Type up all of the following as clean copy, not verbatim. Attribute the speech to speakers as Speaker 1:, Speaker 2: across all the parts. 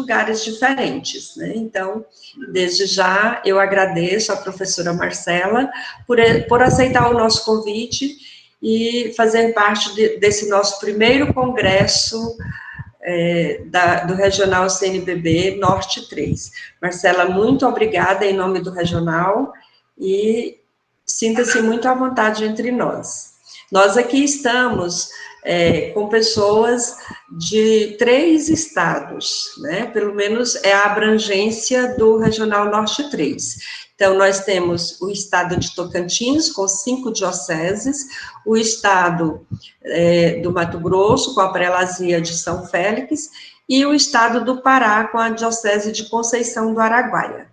Speaker 1: lugares diferentes, né? Então, desde já, eu agradeço a professora Marcela por aceitar o nosso convite e fazer parte desse nosso primeiro congresso do Regional CNBB Norte 3. Marcela, muito obrigada em nome do Regional e sinta-se muito à vontade entre nós. Nós aqui estamos com pessoas de 3 estados, né? Pelo menos é a abrangência do Regional Norte 3. Então, nós temos o estado de Tocantins, com 5 dioceses, o estado do Mato Grosso, com a prelazia de São Félix, e o estado do Pará, com a diocese de Conceição do Araguaia.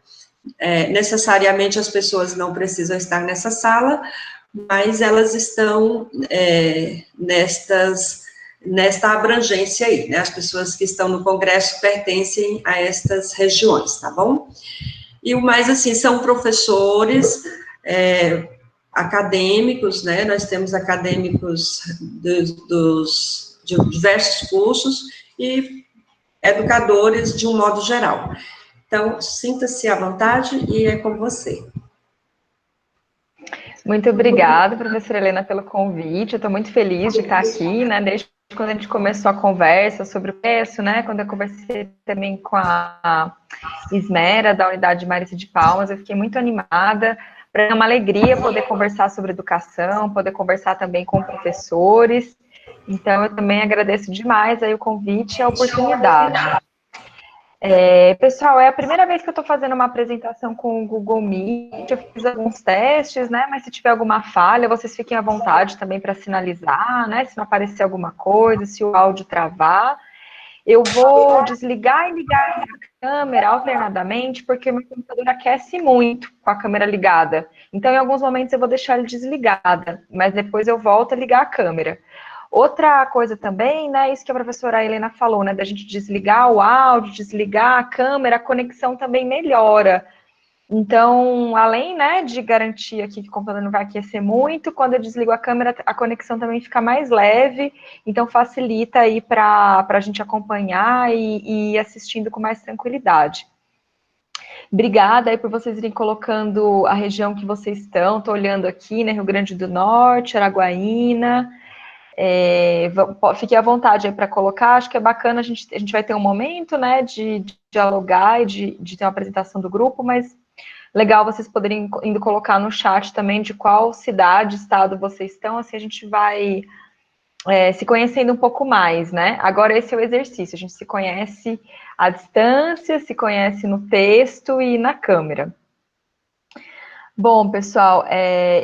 Speaker 1: Necessariamente as pessoas não precisam estar nessa sala, mas elas estão nesta abrangência aí, né? As pessoas que estão no Congresso pertencem a estas regiões, tá bom? E o mais, assim, são professores, acadêmicos, né? Nós temos acadêmicos de diversos cursos e educadores de um modo geral. Então, sinta-se à vontade e é com você.
Speaker 2: Muito obrigada, professora Helena, pelo convite. Eu estou muito feliz de estar aqui, né? Desde quando a gente começou a conversa sobre o preço, né? Quando eu conversei também com a Ismera, da unidade Marice de Palmas, eu fiquei muito animada. Para é uma alegria poder conversar sobre educação, poder conversar também com professores. Então, eu também agradeço demais aí o convite e a oportunidade. Pessoal, é a primeira vez que eu estou fazendo uma apresentação com o Google Meet. Eu fiz alguns testes, né? Mas se tiver alguma falha, vocês fiquem à vontade também para sinalizar, né? Se não aparecer alguma coisa, se o áudio travar. Eu vou desligar e ligar a câmera alternadamente, porque meu computador aquece muito com a câmera ligada. Então, em alguns momentos eu vou deixar ele desligada, mas depois eu volto a ligar a câmera. Outra coisa também, né, isso que a professora Helena falou, né, da gente desligar o áudio, desligar a câmera, a conexão também melhora. Então, além, né, de garantir aqui que o computador não vai aquecer muito, quando eu desligo a câmera, a conexão também fica mais leve, então facilita aí para a gente acompanhar e ir assistindo com mais tranquilidade. Obrigada aí por vocês irem colocando a região que vocês estão, estou olhando aqui, né, Rio Grande do Norte, Araguaína. Fique à vontade aí para colocar, acho que é bacana, a gente vai ter um momento, né, de dialogar e de ter uma apresentação do grupo, mas legal vocês poderem indo colocar no chat também de qual cidade, estado vocês estão, assim a gente vai se conhecendo um pouco mais, né? Agora esse é o exercício, a gente se conhece à distância, se conhece no texto e na câmera. Bom, pessoal,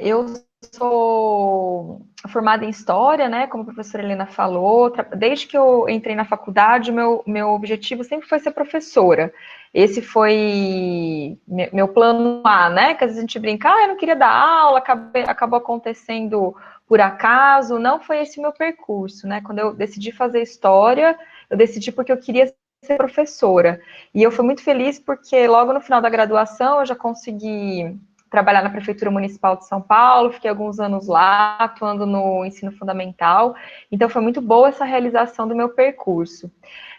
Speaker 2: eu sou formada em História, né, como a professora Helena falou, desde que eu entrei na faculdade, meu objetivo sempre foi ser professora. Esse foi meu plano A, né, que às vezes a gente brinca, eu não queria dar aula, acabou acontecendo por acaso, não foi esse o meu percurso, né, quando eu decidi fazer História, eu decidi porque eu queria ser professora, e eu fui muito feliz porque logo no final da graduação eu já consegui trabalhar na Prefeitura Municipal de São Paulo, fiquei alguns anos lá, atuando no ensino fundamental, então foi muito boa essa realização do meu percurso.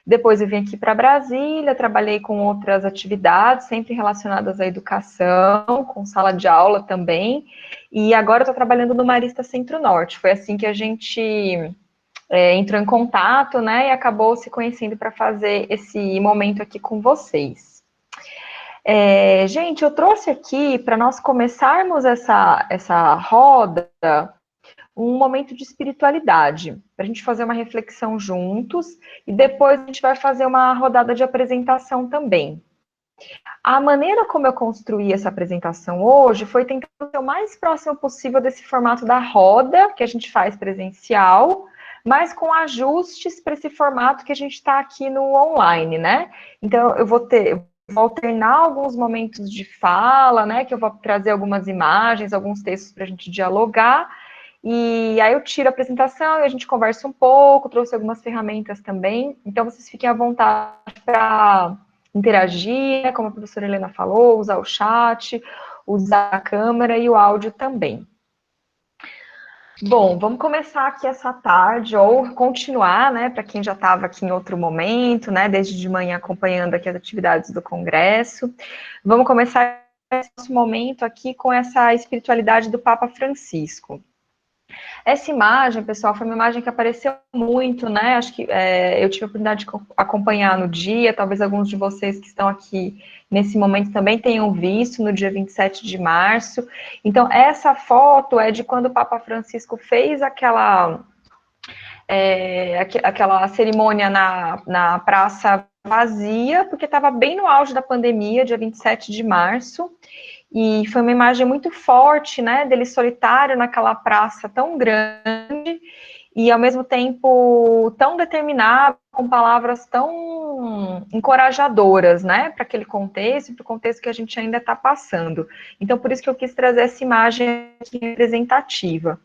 Speaker 2: Depois eu vim aqui para Brasília, trabalhei com outras atividades, sempre relacionadas à educação, com sala de aula também, e agora eu estou trabalhando no Marista Centro-Norte, foi assim que a gente entrou em contato, né, e acabou se conhecendo para fazer esse momento aqui com vocês. Gente, eu trouxe aqui, para nós começarmos essa roda, um momento de espiritualidade, para a gente fazer uma reflexão juntos, e depois a gente vai fazer uma rodada de apresentação também. A maneira como eu construí essa apresentação hoje foi tentando ser o mais próximo possível desse formato da roda, que a gente faz presencial, mas com ajustes para esse formato que a gente está aqui no online, né? Então, eu vou alternar alguns momentos de fala, né, que eu vou trazer algumas imagens, alguns textos para a gente dialogar, e aí eu tiro a apresentação e a gente conversa um pouco, trouxe algumas ferramentas também, então vocês fiquem à vontade para interagir, né, como a professora Helena falou, usar o chat, usar a câmera e o áudio também. Bom, vamos começar aqui essa tarde, ou continuar, né, para quem já estava aqui em outro momento, né, desde de manhã acompanhando aqui as atividades do Congresso. Vamos começar esse momento aqui com essa espiritualidade do Papa Francisco. Essa imagem, pessoal, foi uma imagem que apareceu muito, né? Acho que eu tive a oportunidade de acompanhar no dia, talvez alguns de vocês que estão aqui nesse momento também tenham visto no dia 27 de março. Então, essa foto é de quando o Papa Francisco fez aquela cerimônia na praça vazia, porque estava bem no auge da pandemia, dia 27 de março. E foi uma imagem muito forte, né, dele solitário naquela praça tão grande e, ao mesmo tempo, tão determinado, com palavras tão encorajadoras, né, para aquele contexto, para o contexto que a gente ainda está passando. Então, por isso que eu quis trazer essa imagem aqui representativa.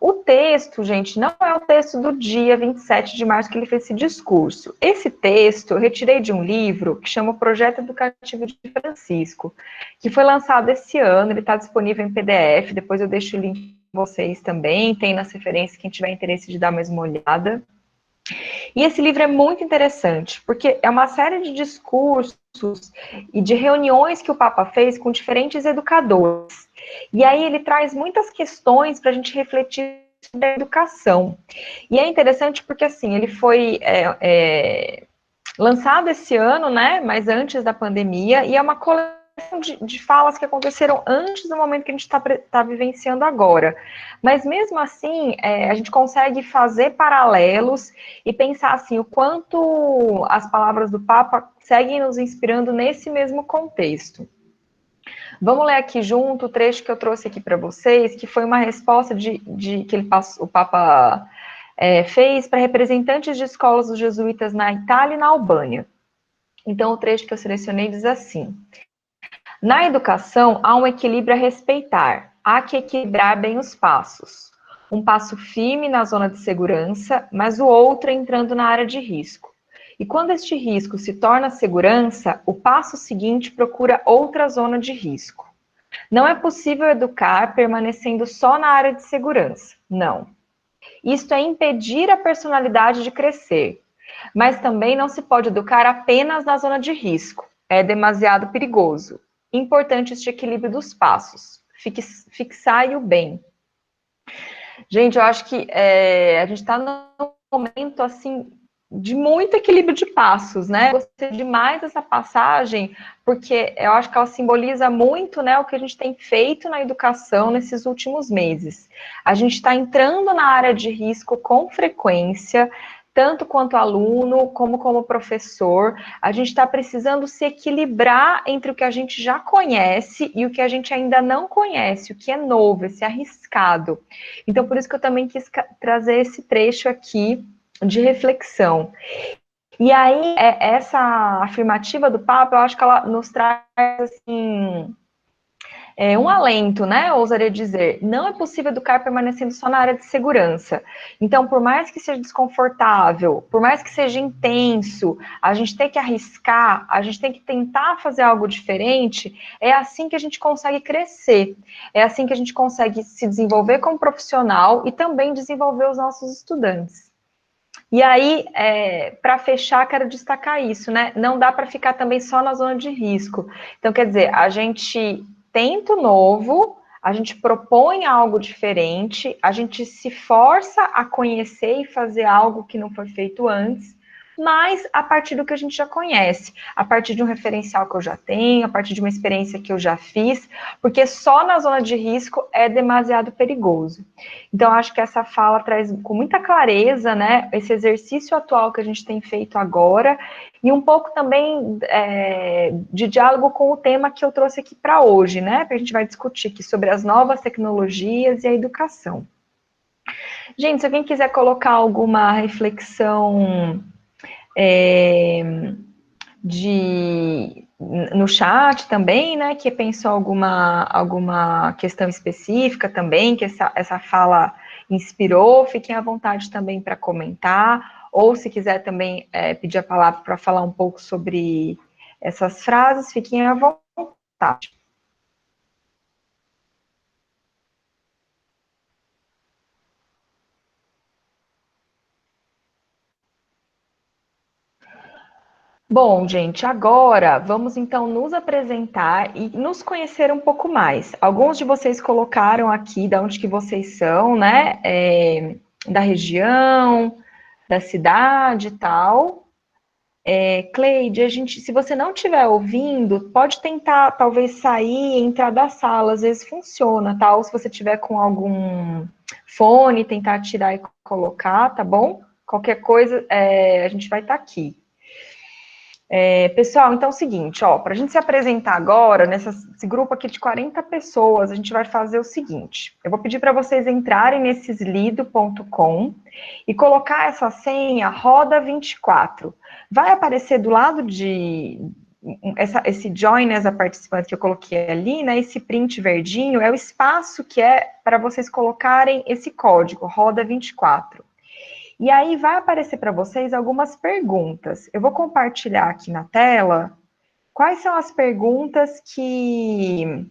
Speaker 2: O texto, gente, não é o texto do dia 27 de março que ele fez esse discurso. Esse texto eu retirei de um livro que chama O Projeto Educativo de Francisco, que foi lançado esse ano, ele está disponível em PDF, depois eu deixo o link para vocês também, tem nas referências, quem tiver interesse de dar mais uma olhada. E esse livro é muito interessante, porque é uma série de discursos e de reuniões que o Papa fez com diferentes educadores. E aí ele traz muitas questões para a gente refletir sobre a educação. E é interessante porque, assim, ele foi lançado esse ano, né, mas antes da pandemia, e é uma coleção de falas que aconteceram antes do momento que a gente está vivenciando agora. Mas mesmo assim, a gente consegue fazer paralelos e pensar assim, o quanto as palavras do Papa seguem nos inspirando nesse mesmo contexto. Vamos ler aqui junto o trecho que eu trouxe aqui para vocês, que foi uma resposta que o Papa fez para representantes de escolas dos jesuítas na Itália e na Albânia. Então, o trecho que eu selecionei diz assim: na educação, há um equilíbrio a respeitar. Há que equilibrar bem os passos. Um passo firme na zona de segurança, mas o outro entrando na área de risco. E quando este risco se torna segurança, o passo seguinte procura outra zona de risco. Não é possível educar permanecendo só na área de segurança. Não. Isto é impedir a personalidade de crescer. Mas também não se pode educar apenas na zona de risco. É demasiado perigoso. Importante este equilíbrio dos passos. Fixai-o bem. Gente, eu acho que a gente está num momento, assim, de muito equilíbrio de passos, né? Eu gostei demais dessa passagem, porque eu acho que ela simboliza muito, né, o que a gente tem feito na educação nesses últimos meses. A gente está entrando na área de risco com frequência, tanto quanto aluno, como professor. A gente está precisando se equilibrar entre o que a gente já conhece e o que a gente ainda não conhece, o que é novo, esse arriscado. Então, por isso que eu também quis trazer esse trecho aqui de reflexão. E aí, essa afirmativa do Papa, eu acho que ela nos traz, assim, um alento, né? Ousaria dizer, não é possível educar permanecendo só na área de segurança. Então, por mais que seja desconfortável, por mais que seja intenso, a gente tem que arriscar, a gente tem que tentar fazer algo diferente, é assim que a gente consegue crescer, é assim que a gente consegue se desenvolver como profissional e também desenvolver os nossos estudantes. E aí, para fechar, quero destacar isso, né? Não dá para ficar também só na zona de risco. Então, quer dizer, a gente tenta o novo, a gente propõe algo diferente, a gente se força a conhecer e fazer algo que não foi feito antes, mas a partir do que a gente já conhece, a partir de um referencial que eu já tenho, a partir de uma experiência que eu já fiz, porque só na zona de risco é demasiado perigoso. Então, acho que essa fala traz com muita clareza, né, esse exercício atual que a gente tem feito agora, e um pouco também de diálogo com o tema que eu trouxe aqui para hoje, né, que a gente vai discutir aqui sobre as novas tecnologias e a educação. Gente, se alguém quiser colocar alguma reflexão no chat também, né, que pensou alguma questão específica também, que essa fala inspirou, fiquem à vontade também para comentar, ou se quiser também pedir a palavra para falar um pouco sobre essas frases, fiquem à vontade. Bom, gente, agora vamos então nos apresentar e nos conhecer um pouco mais. Alguns de vocês colocaram aqui de onde que vocês são, né? Da região, da cidade e tal. Cleide, se você não estiver ouvindo, pode tentar talvez sair e entrar da sala, às vezes funciona, tá? Ou se você tiver com algum fone, tentar tirar e colocar, tá bom? Qualquer coisa, a gente vai estar aqui. Pessoal, então é o seguinte, ó, para a gente se apresentar agora, nesse grupo aqui de 40 pessoas, a gente vai fazer o seguinte, eu vou pedir para vocês entrarem nesse slido.com e colocar essa senha roda24. Vai aparecer do lado de esse join as a participante que eu coloquei ali, né, esse print verdinho, é o espaço que é para vocês colocarem esse código, roda24. E aí vai aparecer para vocês algumas perguntas. Eu vou compartilhar aqui na tela quais são as perguntas que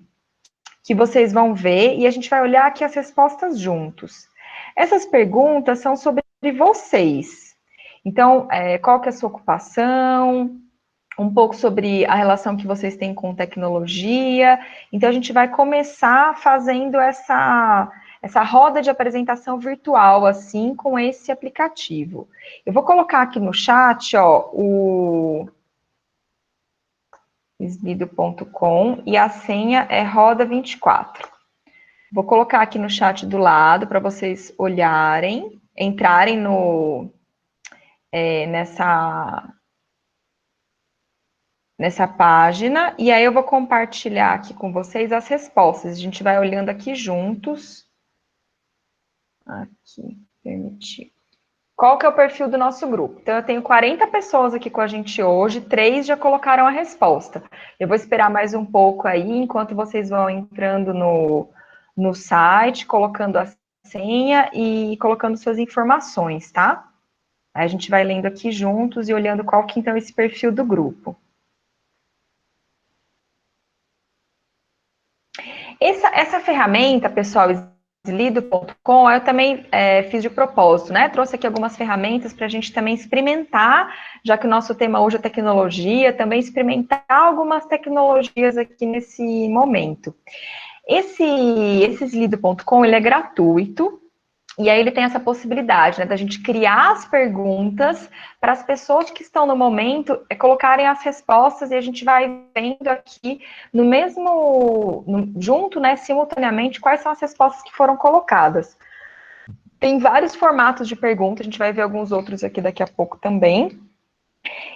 Speaker 2: vocês vão ver e a gente vai olhar aqui as respostas juntos. Essas perguntas são sobre vocês. Então, qual que é a sua ocupação? Um pouco sobre a relação que vocês têm com tecnologia. Então, a gente vai começar fazendo essa roda de apresentação virtual, assim, com esse aplicativo. Eu vou colocar aqui no chat, ó, o slido.com e a senha é roda24. Vou colocar aqui no chat do lado para vocês olharem, entrarem nessa página, e aí eu vou compartilhar aqui com vocês as respostas. A gente vai olhando aqui juntos. Aqui, permitir. Qual que é o perfil do nosso grupo? Então, eu tenho 40 pessoas aqui com a gente hoje, 3 já colocaram a resposta. Eu vou esperar mais um pouco aí, enquanto vocês vão entrando no site, colocando a senha e colocando suas informações, tá? Aí a gente vai lendo aqui juntos e olhando qual que então é esse perfil do grupo. Essa ferramenta, pessoal, Slido.com, eu também fiz de propósito, né? Trouxe aqui algumas ferramentas para a gente também experimentar, já que o nosso tema hoje é tecnologia, também experimentar algumas tecnologias aqui nesse momento. Esse Slido.com, ele é gratuito, e aí ele tem essa possibilidade, né, da gente criar as perguntas para as pessoas que estão no momento colocarem as respostas e a gente vai vendo aqui junto, né, simultaneamente, quais são as respostas que foram colocadas. Tem vários formatos de pergunta, a gente vai ver alguns outros aqui daqui a pouco também.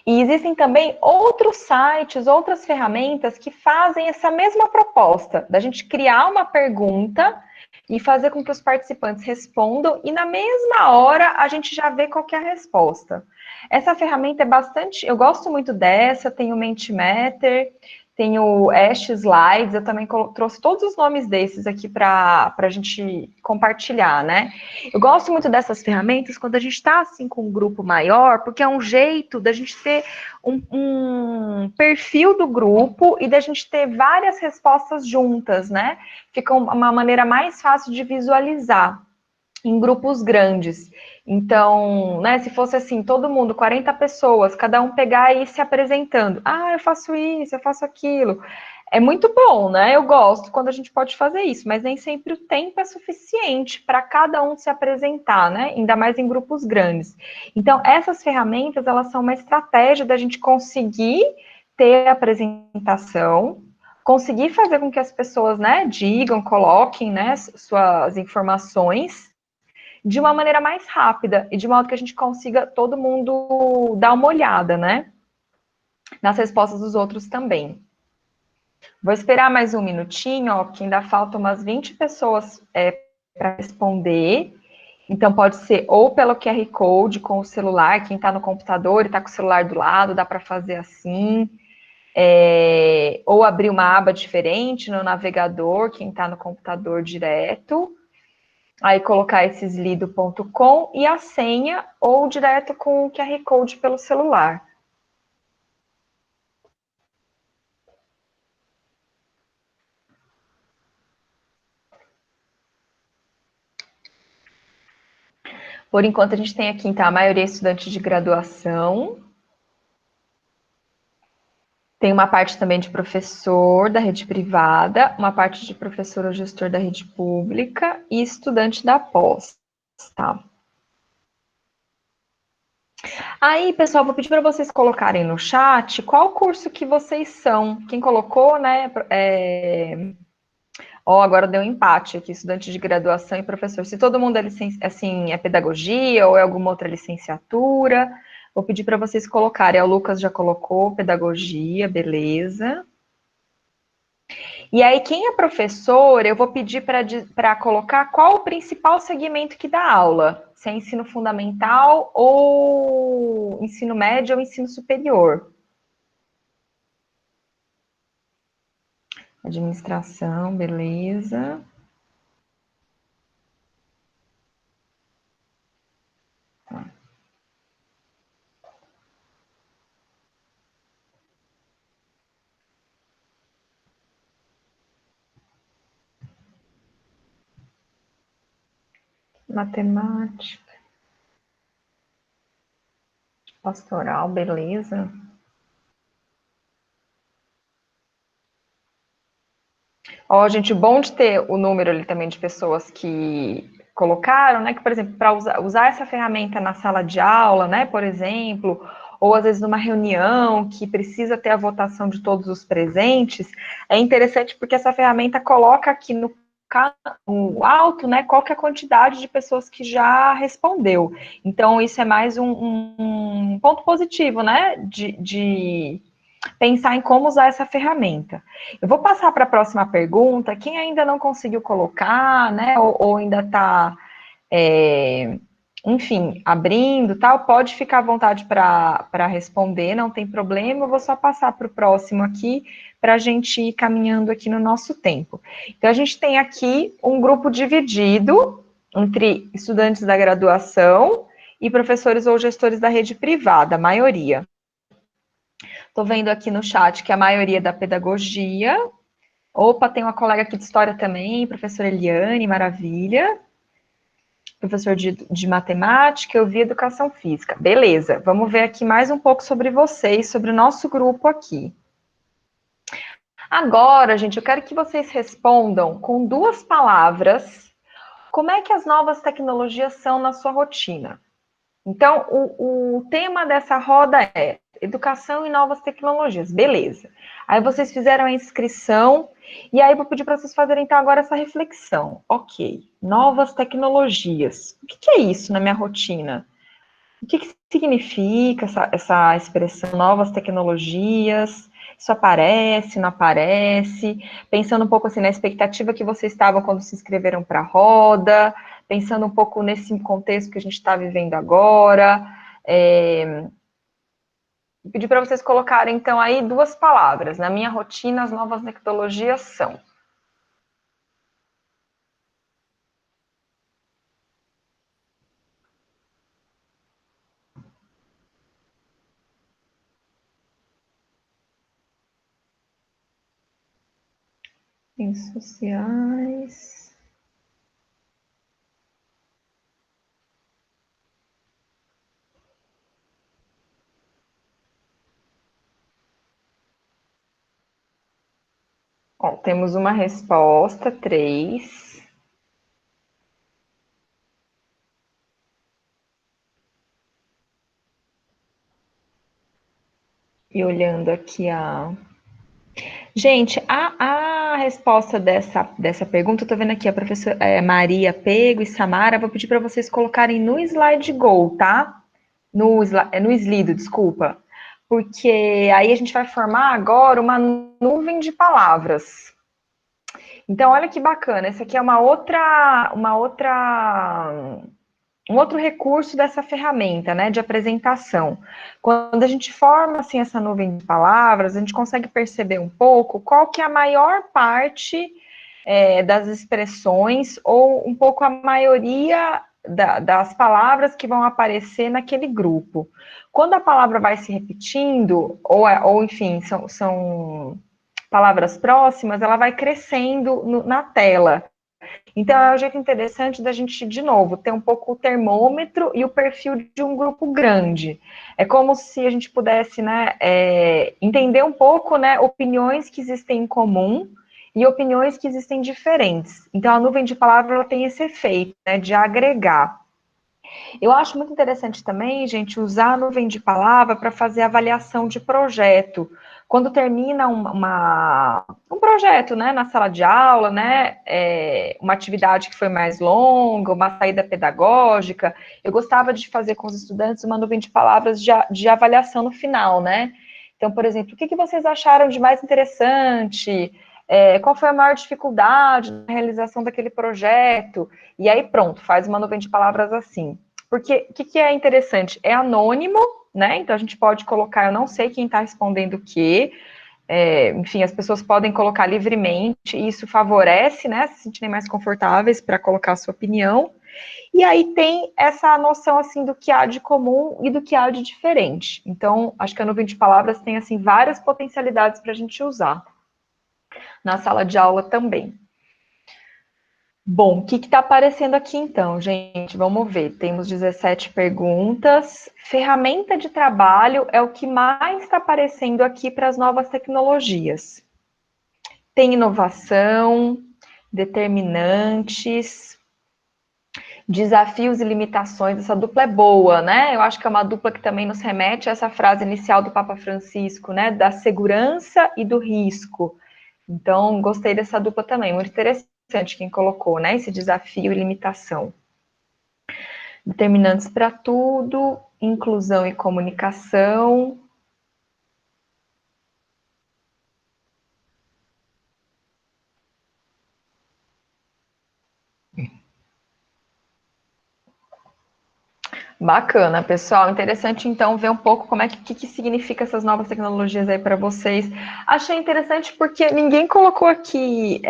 Speaker 2: E existem também outros sites, outras ferramentas que fazem essa mesma proposta, da gente criar uma pergunta e fazer com que os participantes respondam, e na mesma hora a gente já vê qual que é a resposta. Essa ferramenta é bastante, eu gosto muito dessa, tem o Mentimeter, tem o Ash Slides, eu também trouxe todos os nomes desses aqui para a gente compartilhar, né? Eu gosto muito dessas ferramentas quando a gente está assim com um grupo maior, porque é um jeito da gente ter um perfil do grupo e da gente ter várias respostas juntas, né? Fica uma maneira mais fácil de visualizar em grupos grandes. Então, né, se fosse assim, todo mundo, 40 pessoas, cada um pegar e ir se apresentando. Ah, eu faço isso, eu faço aquilo. É muito bom, né? Eu gosto quando a gente pode fazer isso, mas nem sempre o tempo é suficiente para cada um se apresentar, né? Ainda mais em grupos grandes. Então, essas ferramentas, elas são uma estratégia da gente conseguir ter a apresentação, conseguir fazer com que as pessoas, né, digam, coloquem, né, suas informações de uma maneira mais rápida e de modo que a gente consiga todo mundo dar uma olhada, né? Nas respostas dos outros também. Vou esperar mais um minutinho, ó, que ainda faltam umas 20 pessoas para responder. Então, pode ser ou pelo QR Code com o celular, quem está no computador e está com o celular do lado, dá para fazer assim. Ou abrir uma aba diferente no navegador, quem está no computador direto. Aí colocar esse slido.com e a senha ou direto com o QR Code pelo celular. Por enquanto, a gente tem aqui, então, a maioria é estudante de graduação. Tem uma parte também de professor da rede privada, uma parte de professor ou gestor da rede pública e estudante da pós, tá? Aí, pessoal, vou pedir para vocês colocarem no chat qual curso que vocês são. Quem colocou, né? Agora deu um empate aqui, estudante de graduação e professor. Se todo mundo é assim, é pedagogia ou é alguma outra licenciatura, vou pedir para vocês colocarem. O Lucas já colocou pedagogia, beleza. E aí, quem é professor, eu vou pedir para colocar qual o principal segmento que dá aula. Se é ensino fundamental ou ensino médio ou ensino superior. Administração, beleza. Matemática. Pastoral, beleza. Ó, gente, bom de ter o número ali também de pessoas que colocaram, né? Que, por exemplo, para usar essa ferramenta na sala de aula, né, por exemplo, ou às vezes numa reunião que precisa ter a votação de todos os presentes, é interessante porque essa ferramenta coloca aqui no alto, né, qual que é a quantidade de pessoas que já respondeu. Então, isso é mais um ponto positivo, né, de pensar em como usar essa ferramenta. Eu vou passar para a próxima pergunta. Quem ainda não conseguiu colocar, né, ou ainda está, enfim, abrindo, tal, pode ficar à vontade para responder, não tem problema. Eu vou só passar para o próximo aqui, para a gente ir caminhando aqui no nosso tempo. Então, a gente tem aqui um grupo dividido entre estudantes da graduação e professores ou gestores da rede privada, a maioria. Estou vendo aqui no chat que a maioria é da pedagogia. Opa, tem uma colega aqui de história também, professora Eliane, maravilha. Professor de matemática, eu vi educação física. Beleza, vamos ver aqui mais um pouco sobre vocês, sobre o nosso grupo aqui. Agora, gente, eu quero que vocês respondam com 2 palavras como é que as novas tecnologias são na sua rotina. Então, o tema dessa roda é educação e novas tecnologias. Beleza. Aí vocês fizeram a inscrição, e aí eu vou pedir para vocês fazerem, então, agora essa reflexão. Ok, novas tecnologias. O que é isso na minha rotina? O que significa essa expressão novas tecnologias? Isso aparece, não aparece? Pensando um pouco assim na expectativa que vocês estavam quando se inscreveram para a roda, pensando um pouco nesse contexto que a gente está vivendo agora. Pedir para vocês colocarem, então, aí 2 palavras. Na minha rotina, as novas tecnologias são. Redes sociais. Ó, temos uma resposta, 3. E olhando aqui a... Gente, a resposta dessa pergunta, eu tô vendo aqui a professora Maria Pego e Samara, vou pedir para vocês colocarem no slide Go, tá? No Slido, desculpa. Porque aí a gente vai formar agora uma nuvem de palavras. Então, olha que bacana, essa aqui é um outro recurso dessa ferramenta, né, de apresentação. Quando a gente forma, assim, essa nuvem de palavras, a gente consegue perceber um pouco qual que é a maior parte das expressões, ou um pouco a maioria das palavras que vão aparecer naquele grupo. Quando a palavra vai se repetindo, ou enfim, são palavras próximas, ela vai crescendo na tela. Então, é um jeito interessante da gente, de novo, ter um pouco o termômetro e o perfil de um grupo grande. É como se a gente pudesse, né, entender um pouco, né, opiniões que existem em comum e opiniões que existem diferentes. Então, a nuvem de palavra ela tem esse efeito, né, de agregar. Eu acho muito interessante também, gente, usar a nuvem de palavra para fazer avaliação de projeto. Quando termina um projeto, né, na sala de aula, né, uma atividade que foi mais longa, uma saída pedagógica, eu gostava de fazer com os estudantes uma nuvem de palavras de avaliação no final, né? Então, por exemplo, o que vocês acharam de mais interessante? Qual foi a maior dificuldade na realização daquele projeto? E aí, pronto, faz uma nuvem de palavras assim. Porque o que é interessante? É anônimo, né? Então a gente pode colocar, eu não sei quem está respondendo o quê. Enfim, as pessoas podem colocar livremente, e isso favorece, né? Se sentirem mais confortáveis para colocar a sua opinião. E aí tem essa noção assim do que há de comum e do que há de diferente. Então, acho que a nuvem de palavras tem assim várias potencialidades para a gente usar na sala de aula também. Bom, o que está aparecendo aqui então, gente? Vamos ver. Temos 17 perguntas. Ferramenta de trabalho é o que mais está aparecendo aqui para as novas tecnologias. Tem inovação, determinantes, desafios e limitações. Essa dupla é boa, né? Eu acho que é uma dupla que também nos remete a essa frase inicial do Papa Francisco, né? Da segurança e do risco. Então, gostei dessa dupla também, muito interessante quem colocou, né? Esse desafio e limitação. Determinantes para tudo, inclusão e comunicação. Bacana, pessoal. Interessante, então, ver um pouco como é que significa essas novas tecnologias aí para vocês. Achei interessante porque ninguém colocou aqui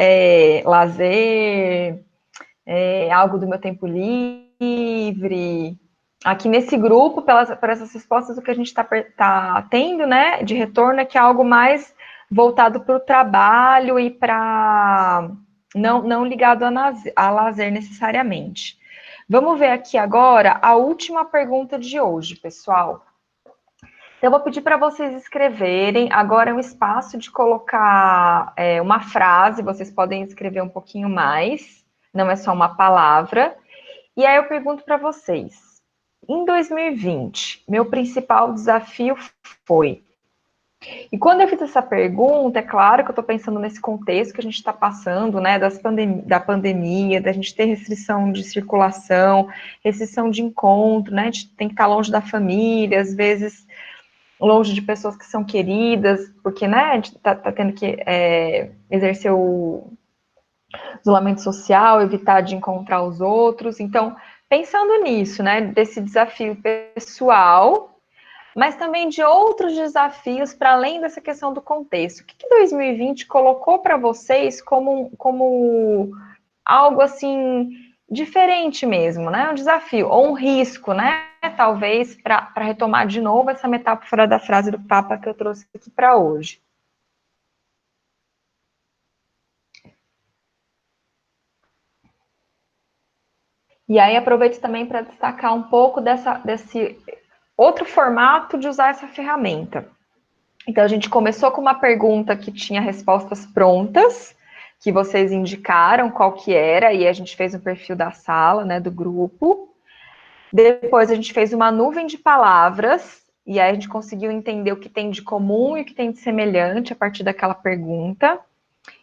Speaker 2: lazer, algo do meu tempo livre. Aqui nesse grupo, por essas respostas, o que a gente tá tendo, né, de retorno é que é algo mais voltado para o trabalho e para não ligado a lazer necessariamente. Vamos ver aqui agora a última pergunta de hoje, pessoal. Então, eu vou pedir para vocês escreverem. Agora é um espaço de colocar uma frase, vocês podem escrever um pouquinho mais, não é só uma palavra. E aí eu pergunto para vocês: em 2020, meu principal desafio foi. E quando eu fiz essa pergunta, é claro que eu estou pensando nesse contexto que a gente está passando, né, da pandemia, da gente ter restrição de circulação, restrição de encontro, né, a gente tem que estar longe da família, às vezes longe de pessoas que são queridas, porque, né, a gente está tendo que exercer o isolamento social, evitar de encontrar os outros. Então, pensando nisso, né, desse desafio pessoal, mas também de outros desafios para além dessa questão do contexto. O que 2020 colocou para vocês como algo assim diferente mesmo, né? Um desafio ou um risco, né? Talvez para retomar de novo essa metáfora da frase do Papa que eu trouxe aqui para hoje. E aí aproveito também para destacar um pouco desse outro formato de usar essa ferramenta. Então, a gente começou com uma pergunta que tinha respostas prontas, que vocês indicaram qual que era, e a gente fez um perfil da sala, né, do grupo. Depois, a gente fez uma nuvem de palavras, e aí a gente conseguiu entender o que tem de comum e o que tem de semelhante a partir daquela pergunta.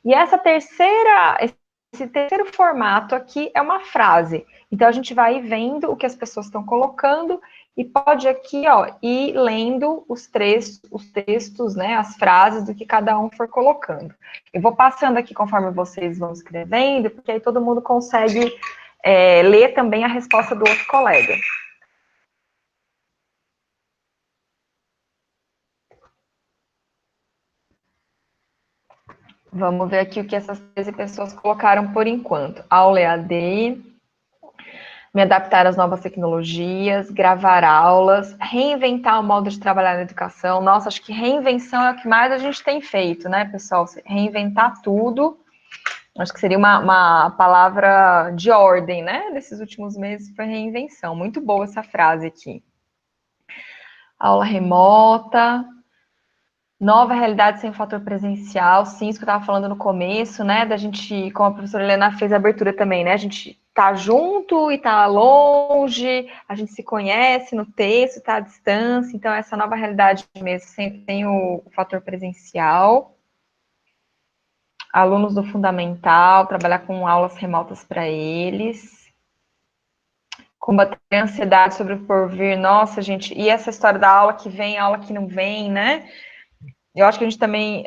Speaker 2: E esse terceiro formato aqui é uma frase. Então, a gente vai vendo o que as pessoas estão colocando e pode aqui, ó, ir lendo os textos, né, as frases do que cada um for colocando. Eu vou passando aqui conforme vocês vão escrevendo, porque aí todo mundo consegue ler também a resposta do outro colega. Vamos ver aqui o que essas 13 pessoas colocaram por enquanto. Aula EAD, me adaptar às novas tecnologias, gravar aulas, reinventar o modo de trabalhar na educação. Nossa, acho que reinvenção é o que mais a gente tem feito, né, pessoal? Reinventar tudo. Acho que seria uma palavra de ordem, né? Desses últimos meses foi reinvenção. Muito boa essa frase aqui. Aula remota, nova realidade sem fator presencial, sim, isso que eu estava falando no começo, né? Da gente, como a professora Helena fez a abertura também, né? A gente tá junto e tá longe, a gente se conhece no texto, tá à distância, então essa nova realidade mesmo sempre tem o fator presencial. Alunos do fundamental, trabalhar com aulas remotas para eles. Combater a ansiedade sobre o porvir, nossa, gente, e essa história da aula que vem, aula que não vem, né? Eu acho que a gente também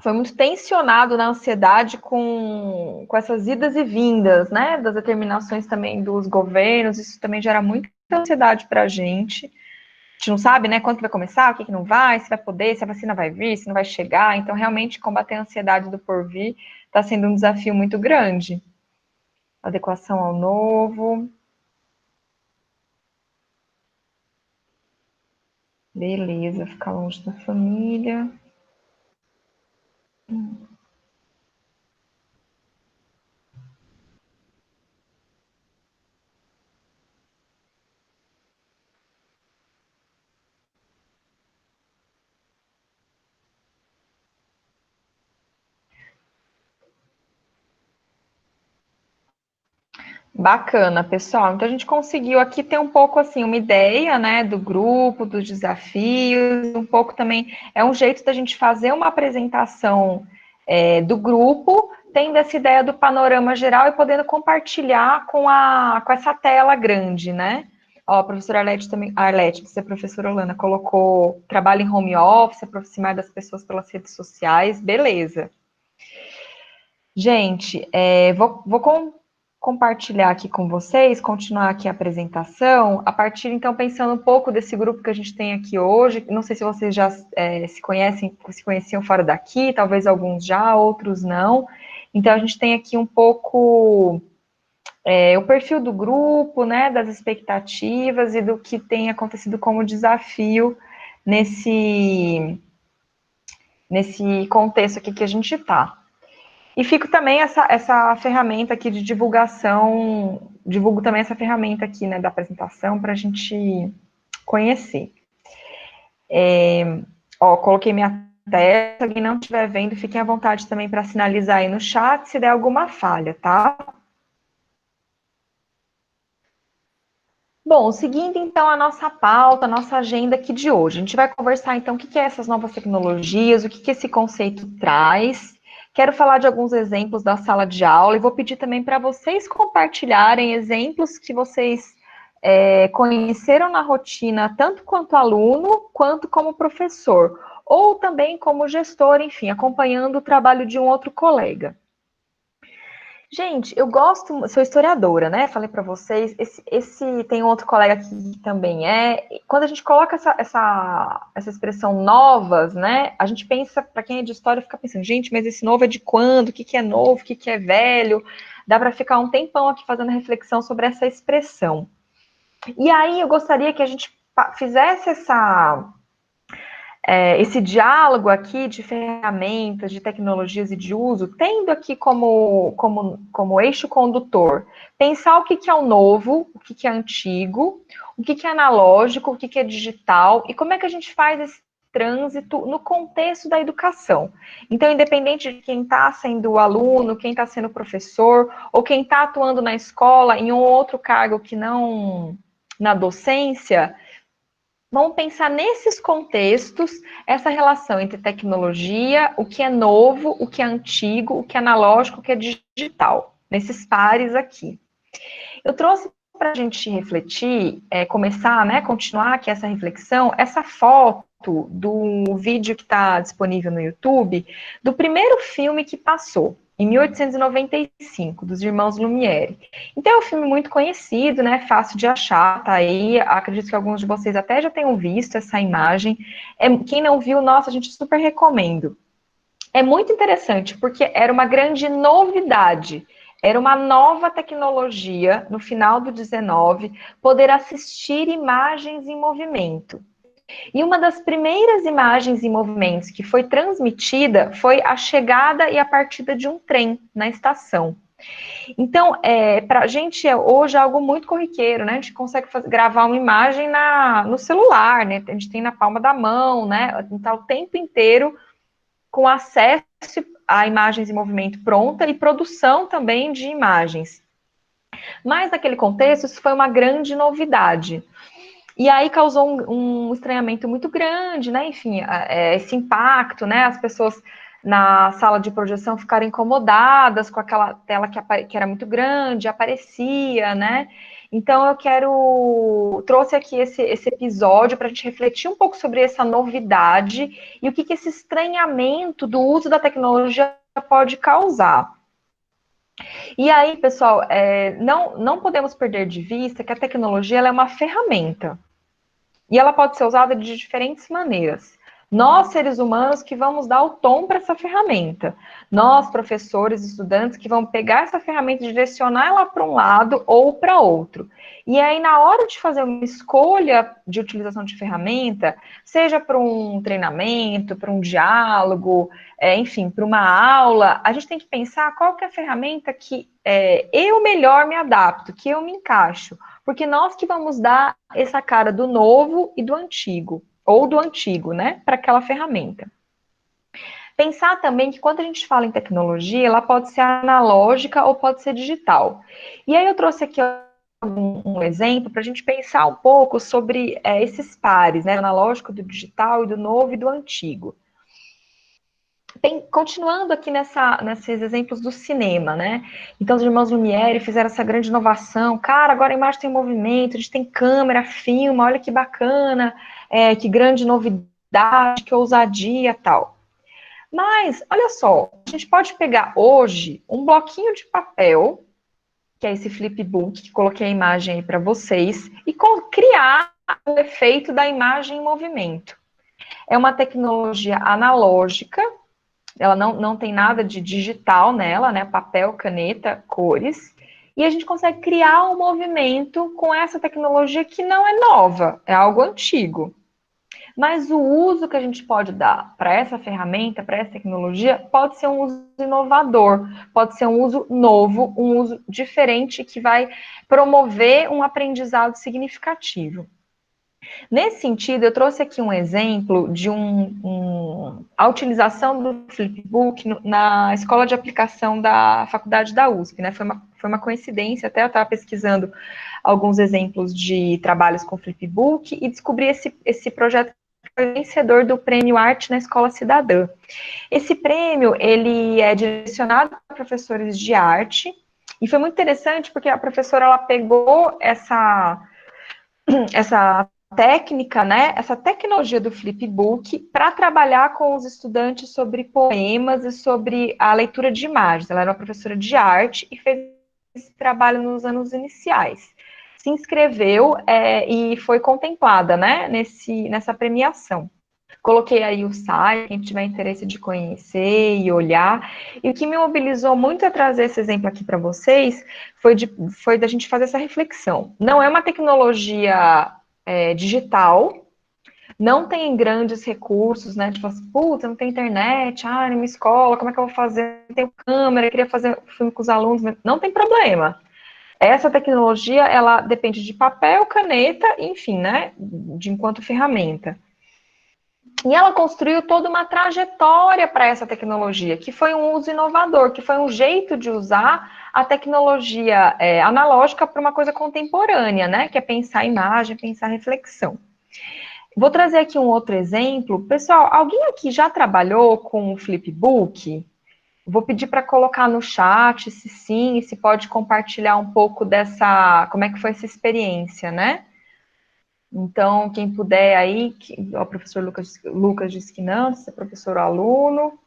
Speaker 2: foi muito tensionado na ansiedade com essas idas e vindas, né? Das determinações também dos governos, isso também gera muita ansiedade para a gente. A gente não sabe, né, quando que vai começar, o que não vai, se vai poder, se a vacina vai vir, se não vai chegar. Então, realmente, combater a ansiedade do porvir está sendo um desafio muito grande. Adequação ao novo. Beleza, ficar longe da família. Bacana, pessoal. Então a gente conseguiu aqui ter um pouco assim uma ideia, né, do grupo, dos desafios, um pouco também é um jeito da gente fazer uma apresentação do grupo, tendo essa ideia do panorama geral e podendo compartilhar com essa tela grande, né? Ó, a professora Arlete também, você, professora Olana, colocou trabalho em home office, aproximar das pessoas pelas redes sociais, beleza. Gente, vou compartilhar aqui com vocês, continuar aqui a apresentação, a partir, então, pensando um pouco desse grupo que a gente tem aqui hoje. Não sei se vocês já se conheciam fora daqui, talvez alguns já, outros não. Então, a gente tem aqui um pouco o perfil do grupo, né, das expectativas e do que tem acontecido como desafio nesse contexto aqui que a gente está. E fico também essa ferramenta aqui de divulgação, divulgo também essa ferramenta aqui, né, da apresentação para a gente conhecer. Coloquei minha tela, se alguém não estiver vendo, fiquem à vontade também para sinalizar aí no chat se der alguma falha, tá? Bom, seguindo então a nossa pauta, a nossa agenda aqui de hoje, a gente vai conversar então o que é essas novas tecnologias, o que esse conceito traz. Quero falar de alguns exemplos da sala de aula e vou pedir também para vocês compartilharem exemplos que vocês conheceram na rotina, tanto quanto aluno, quanto como professor, ou também como gestor, enfim, acompanhando o trabalho de um outro colega. Gente, eu gosto, sou historiadora, né? Falei para vocês, tem um outro colega aqui que também é. Quando a gente coloca essa expressão novas, né? A gente pensa, para quem é de história, fica pensando, gente, mas esse novo é de quando? O que é novo? O que é velho? Dá para ficar um tempão aqui fazendo reflexão sobre essa expressão. E aí eu gostaria que a gente fizesse esse diálogo aqui de ferramentas, de tecnologias e de uso, tendo aqui como eixo condutor, pensar o que é o novo, o que é antigo, o que é analógico, o que é digital, e como é que a gente faz esse trânsito no contexto da educação. Então, independente de quem está sendo o aluno, quem está sendo o professor, ou quem está atuando na escola em um outro cargo que não na docência, vamos pensar nesses contextos, essa relação entre tecnologia, o que é novo, o que é antigo, o que é analógico, o que é digital, nesses pares aqui. Eu trouxe para a gente refletir, começar, né, continuar aqui essa reflexão, essa foto do vídeo que está disponível no YouTube, do primeiro filme que passou, em 1895, dos irmãos Lumière. Então é um filme muito conhecido, né, fácil de achar, tá aí, acredito que alguns de vocês até já tenham visto essa imagem. Quem não viu, nossa, a gente super recomendo. É muito interessante, porque era uma grande novidade, era uma nova tecnologia, no final do 19, poder assistir imagens em movimento. E uma das primeiras imagens em movimentos que foi transmitida foi a chegada e a partida de um trem na estação. Então, para a gente hoje é algo muito corriqueiro, né? A gente consegue gravar uma imagem no celular, né? A gente tem na palma da mão, né? Está o tempo inteiro com acesso a imagens em movimento pronta e produção também de imagens. Mas naquele contexto, isso foi uma grande novidade. E aí causou um estranhamento muito grande, né? Enfim, esse impacto, né? As pessoas na sala de projeção ficaram incomodadas com aquela tela que era muito grande, aparecia, né? Então eu trouxe aqui esse episódio para a gente refletir um pouco sobre essa novidade e o que esse estranhamento do uso da tecnologia pode causar. E aí, pessoal, não podemos perder de vista que a tecnologia ela é uma ferramenta. E ela pode ser usada de diferentes maneiras. Nós, seres humanos, que vamos dar o tom para essa ferramenta. Nós, professores, estudantes, que vamos pegar essa ferramenta e direcionar ela para um lado ou para outro. E aí, na hora de fazer uma escolha de utilização de ferramenta, seja para um treinamento, para um diálogo, enfim, para uma aula, a gente tem que pensar qual que é a ferramenta que eu melhor me adapto, que eu me encaixo. Porque nós que vamos dar essa cara do novo e do antigo, ou do antigo, né, para aquela ferramenta. Pensar também que quando a gente fala em tecnologia, ela pode ser analógica ou pode ser digital. E aí eu trouxe aqui um exemplo para a gente pensar um pouco sobre esses pares, né, do analógico, do digital e do novo e do antigo. Continuando aqui nesses exemplos do cinema, né? Então, os irmãos Lumière fizeram essa grande inovação. Cara, agora a imagem tem movimento, a gente tem câmera, filma, olha que bacana, que grande novidade, que ousadia tal. Mas, olha só, a gente pode pegar hoje um bloquinho de papel, que é esse flipbook, que coloquei a imagem aí para vocês, e criar o efeito da imagem em movimento. É uma tecnologia analógica, ela não tem nada de digital nela, né? Papel, caneta, cores. E a gente consegue criar um movimento com essa tecnologia que não é nova, é algo antigo. Mas o uso que a gente pode dar para essa ferramenta, para essa tecnologia, pode ser um uso inovador, pode ser um uso novo, um uso diferente que vai promover um aprendizado significativo. Nesse sentido, eu trouxe aqui um exemplo de a utilização do Flipbook na escola de aplicação da faculdade da USP, né? Foi uma coincidência, até eu estava pesquisando alguns exemplos de trabalhos com Flipbook e descobri esse projeto que foi vencedor do Prêmio Arte na Escola Cidadã. Esse prêmio, ele é direcionado para professores de arte, e foi muito interessante porque a professora, ela pegou essa técnica, né, essa tecnologia do flipbook para trabalhar com os estudantes sobre poemas e sobre a leitura de imagens. Ela era uma professora de arte e fez esse trabalho nos anos iniciais. Se inscreveu e foi contemplada, né, nessa premiação. Coloquei aí o site, quem tiver interesse de conhecer e olhar. E o que me mobilizou muito a trazer esse exemplo aqui para vocês foi da gente fazer essa reflexão. Não é uma tecnologia digital, não tem grandes recursos, né? Tipo assim, putz, não tem internet, na minha escola, como é que eu vou fazer? Não tenho câmera, queria fazer filme com os alunos, mas não tem problema. Essa tecnologia, ela depende de papel, caneta, enfim, né? Enquanto ferramenta. E ela construiu toda uma trajetória para essa tecnologia, que foi um uso inovador, que foi um jeito de usar a tecnologia analógica para uma coisa contemporânea, né? Que é pensar imagem, pensar reflexão. Vou trazer aqui um outro exemplo. Pessoal, alguém aqui já trabalhou com o Flipbook? Vou pedir para colocar no chat se sim, e se pode compartilhar um pouco como é que foi essa experiência, né? Então, quem puder aí, o professor Lucas disse que não, se é professor ou aluno.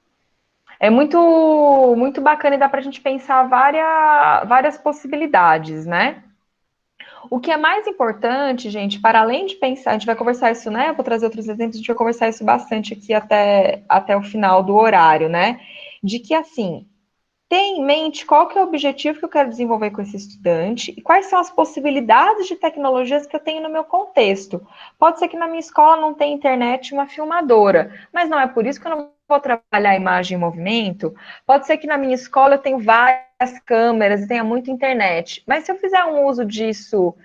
Speaker 2: É muito bacana e dá para a gente pensar várias possibilidades, né? O que é mais importante, gente, para além de pensar, a gente vai conversar isso, né? Eu vou trazer outros exemplos, a gente vai conversar isso bastante aqui até o final do horário, né? De que, assim, ter em mente qual que é o objetivo que eu quero desenvolver com esse estudante e quais são as possibilidades de tecnologias que eu tenho no meu contexto. Pode ser que na minha escola não tenha internet e uma filmadora, mas não é por isso que eu não vou trabalhar a imagem em movimento. Pode ser que na minha escola eu tenho várias câmeras e tenha muita internet, mas se eu fizer um uso disso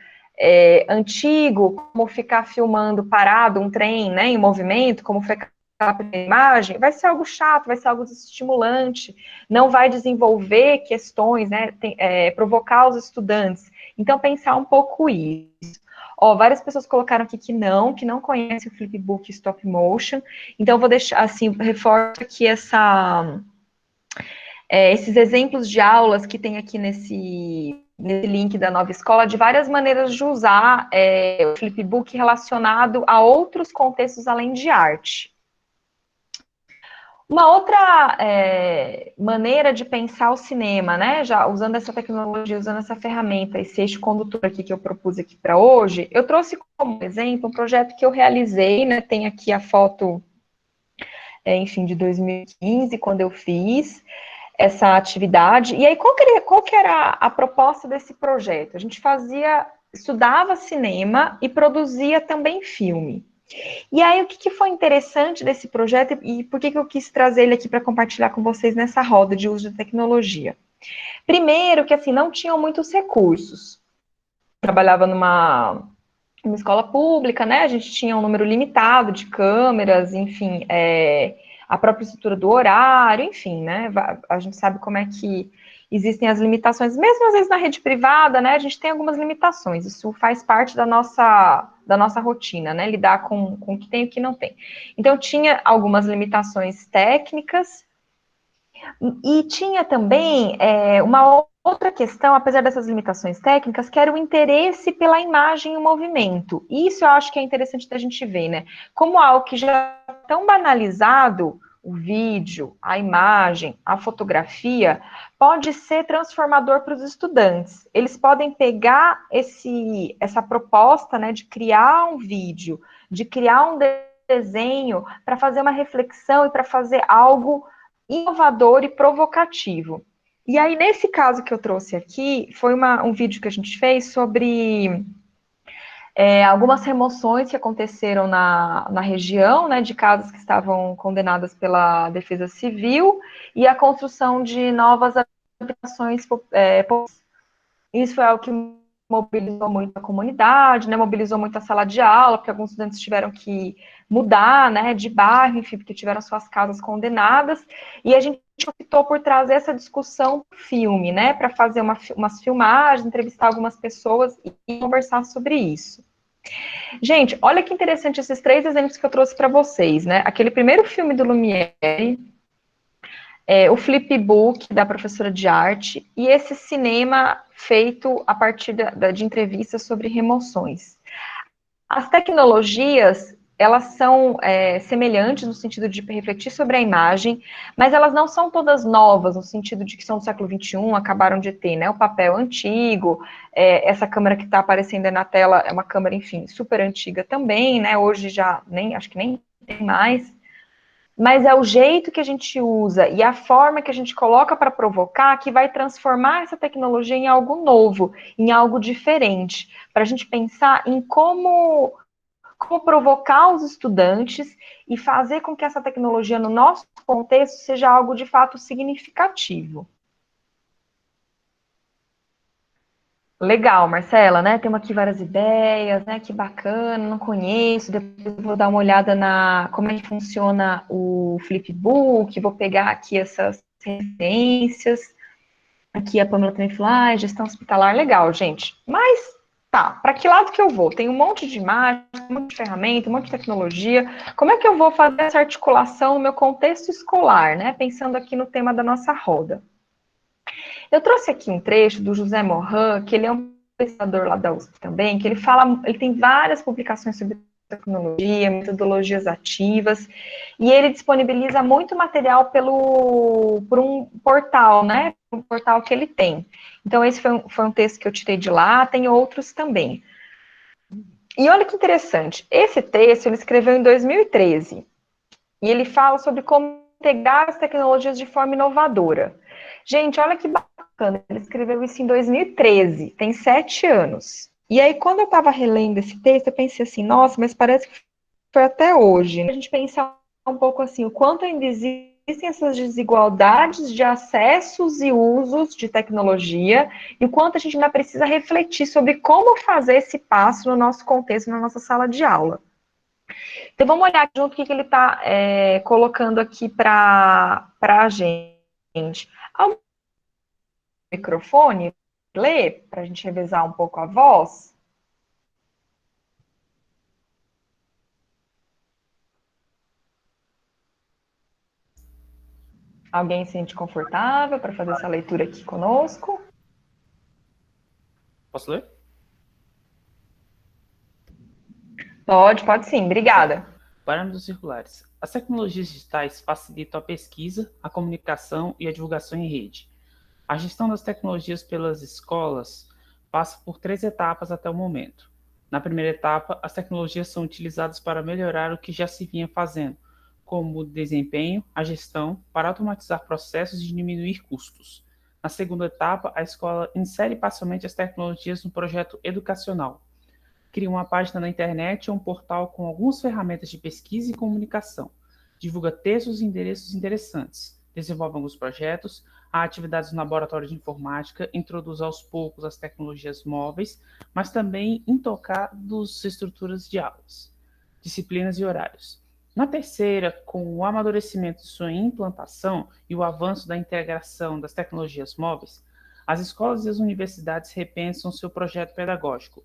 Speaker 2: antigo, como ficar filmando parado um trem, né, em movimento, como ficar a imagem, vai ser algo chato, vai ser algo desestimulante, não vai desenvolver questões, né, provocar os estudantes. Então, pensar um pouco isso. Ó, várias pessoas colocaram aqui que não conhecem o Flipbook Stop Motion, então eu vou deixar, assim, reforço aqui esses exemplos de aulas que tem aqui nesse link da Nova Escola, de várias maneiras de usar o Flipbook relacionado a outros contextos além de arte. Uma outra maneira de pensar o cinema, né, já usando essa tecnologia, usando essa ferramenta, esse eixo condutor aqui que eu propus aqui para hoje, eu trouxe como exemplo um projeto que eu realizei, né, tem aqui a foto, enfim, de 2015, quando eu fiz essa atividade. E aí, qual que era a proposta desse projeto? A gente estudava cinema e produzia também filme. E aí, o que foi interessante desse projeto e por que eu quis trazer ele aqui para compartilhar com vocês nessa roda de uso de tecnologia? Primeiro, que assim, não tinham muitos recursos. Trabalhava numa escola pública, né? A gente tinha um número limitado de câmeras, enfim, a própria estrutura do horário, enfim, né? A gente sabe como é que existem as limitações, mesmo às vezes na rede privada, né? A gente tem algumas limitações, isso faz parte da nossa rotina, né? Lidar com o que tem e o que não tem. Então, tinha algumas limitações técnicas, e tinha também uma outra questão, apesar dessas limitações técnicas, que era o interesse pela imagem e o movimento. Isso eu acho que é interessante da gente ver, né? Como algo que já é tão banalizado, o vídeo, a imagem, a fotografia, pode ser transformador para os estudantes. Eles podem pegar essa proposta, né, de criar um vídeo, de criar um desenho, para fazer uma reflexão e para fazer algo inovador e provocativo. E aí, nesse caso que eu trouxe aqui, foi um vídeo que a gente fez sobre algumas remoções que aconteceram na região, né, de casas que estavam condenadas pela Defesa Civil e a construção de novas habitações. Isso é algo que mobilizou muito a comunidade, né, mobilizou muito a sala de aula, porque alguns estudantes tiveram que mudar, né, de bairro, enfim, porque tiveram suas casas condenadas, e a gente optou por trazer essa discussão para o filme, né, para fazer umas filmagens, entrevistar algumas pessoas e conversar sobre isso. Gente, olha que interessante esses 3 exemplos que eu trouxe para vocês, né, aquele primeiro filme do Lumière, o flipbook da professora de arte e esse cinema feito a partir de entrevistas sobre remoções. As tecnologias, elas são semelhantes no sentido de refletir sobre a imagem, mas elas não são todas novas, no sentido de que são do século XXI, acabaram de ter, né, o papel antigo, essa câmera que está aparecendo aí na tela é uma câmera, enfim, super antiga também, né, hoje já acho que nem tem mais, mas é o jeito que a gente usa e a forma que a gente coloca para provocar que vai transformar essa tecnologia em algo novo, em algo diferente, para a gente pensar em como provocar os estudantes e fazer com que essa tecnologia, no nosso contexto, seja algo de fato significativo. Legal, Marcela, né? Temos aqui várias ideias, né? Que bacana, não conheço. Depois eu vou dar uma olhada como é que funciona o Flipbook, vou pegar aqui essas referências. Aqui a Pamela também falou, gestão hospitalar, legal, gente. Mas, tá, para que lado que eu vou? Tem um monte de imagem, um monte de ferramenta, um monte de tecnologia. Como é que eu vou fazer essa articulação no meu contexto escolar, né? Pensando aqui no tema da nossa roda. Eu trouxe aqui um trecho do José Morin, que ele é um pesquisador lá da USP também, que ele tem várias publicações sobre tecnologia, metodologias ativas, e ele disponibiliza muito material por um portal, né? Um portal que ele tem. Então, esse foi um texto que eu tirei de lá, tem outros também. E olha que interessante, esse texto ele escreveu em 2013, e ele fala sobre como integrar as tecnologias de forma inovadora. Gente, olha que bacana, ele escreveu isso em 2013, tem 7 anos. E aí, quando eu estava relendo esse texto, eu pensei assim, nossa, mas parece que foi até hoje. A gente pensar um pouco assim, o quanto ainda existem essas desigualdades de acessos e usos de tecnologia, e o quanto a gente ainda precisa refletir sobre como fazer esse passo no nosso contexto, na nossa sala de aula. Então, vamos olhar junto o que ele está colocando aqui para a gente. Ao microfone, ler, para a gente revezar um pouco a voz. Alguém se sente confortável para fazer essa leitura aqui conosco?
Speaker 3: Posso ler?
Speaker 2: Pode sim, obrigada.
Speaker 3: Parâmetros circulares. As tecnologias digitais facilitam a pesquisa, a comunicação e a divulgação em rede. A gestão das tecnologias pelas escolas passa por 3 etapas até o momento. Na primeira etapa, as tecnologias são utilizadas para melhorar o que já se vinha fazendo, como o desempenho, a gestão, para automatizar processos e diminuir custos. Na segunda etapa, a escola insere parcialmente as tecnologias no projeto educacional. Cria uma página na internet ou um portal com algumas ferramentas de pesquisa e comunicação. Divulga textos e endereços interessantes. Desenvolve alguns projetos, há atividades no laboratório de informática, introduz aos poucos as tecnologias móveis, mas também intocados estruturas de aulas, disciplinas e horários. Na terceira, com o amadurecimento de sua implantação e o avanço da integração das tecnologias móveis, as escolas e as universidades repensam seu projeto pedagógico,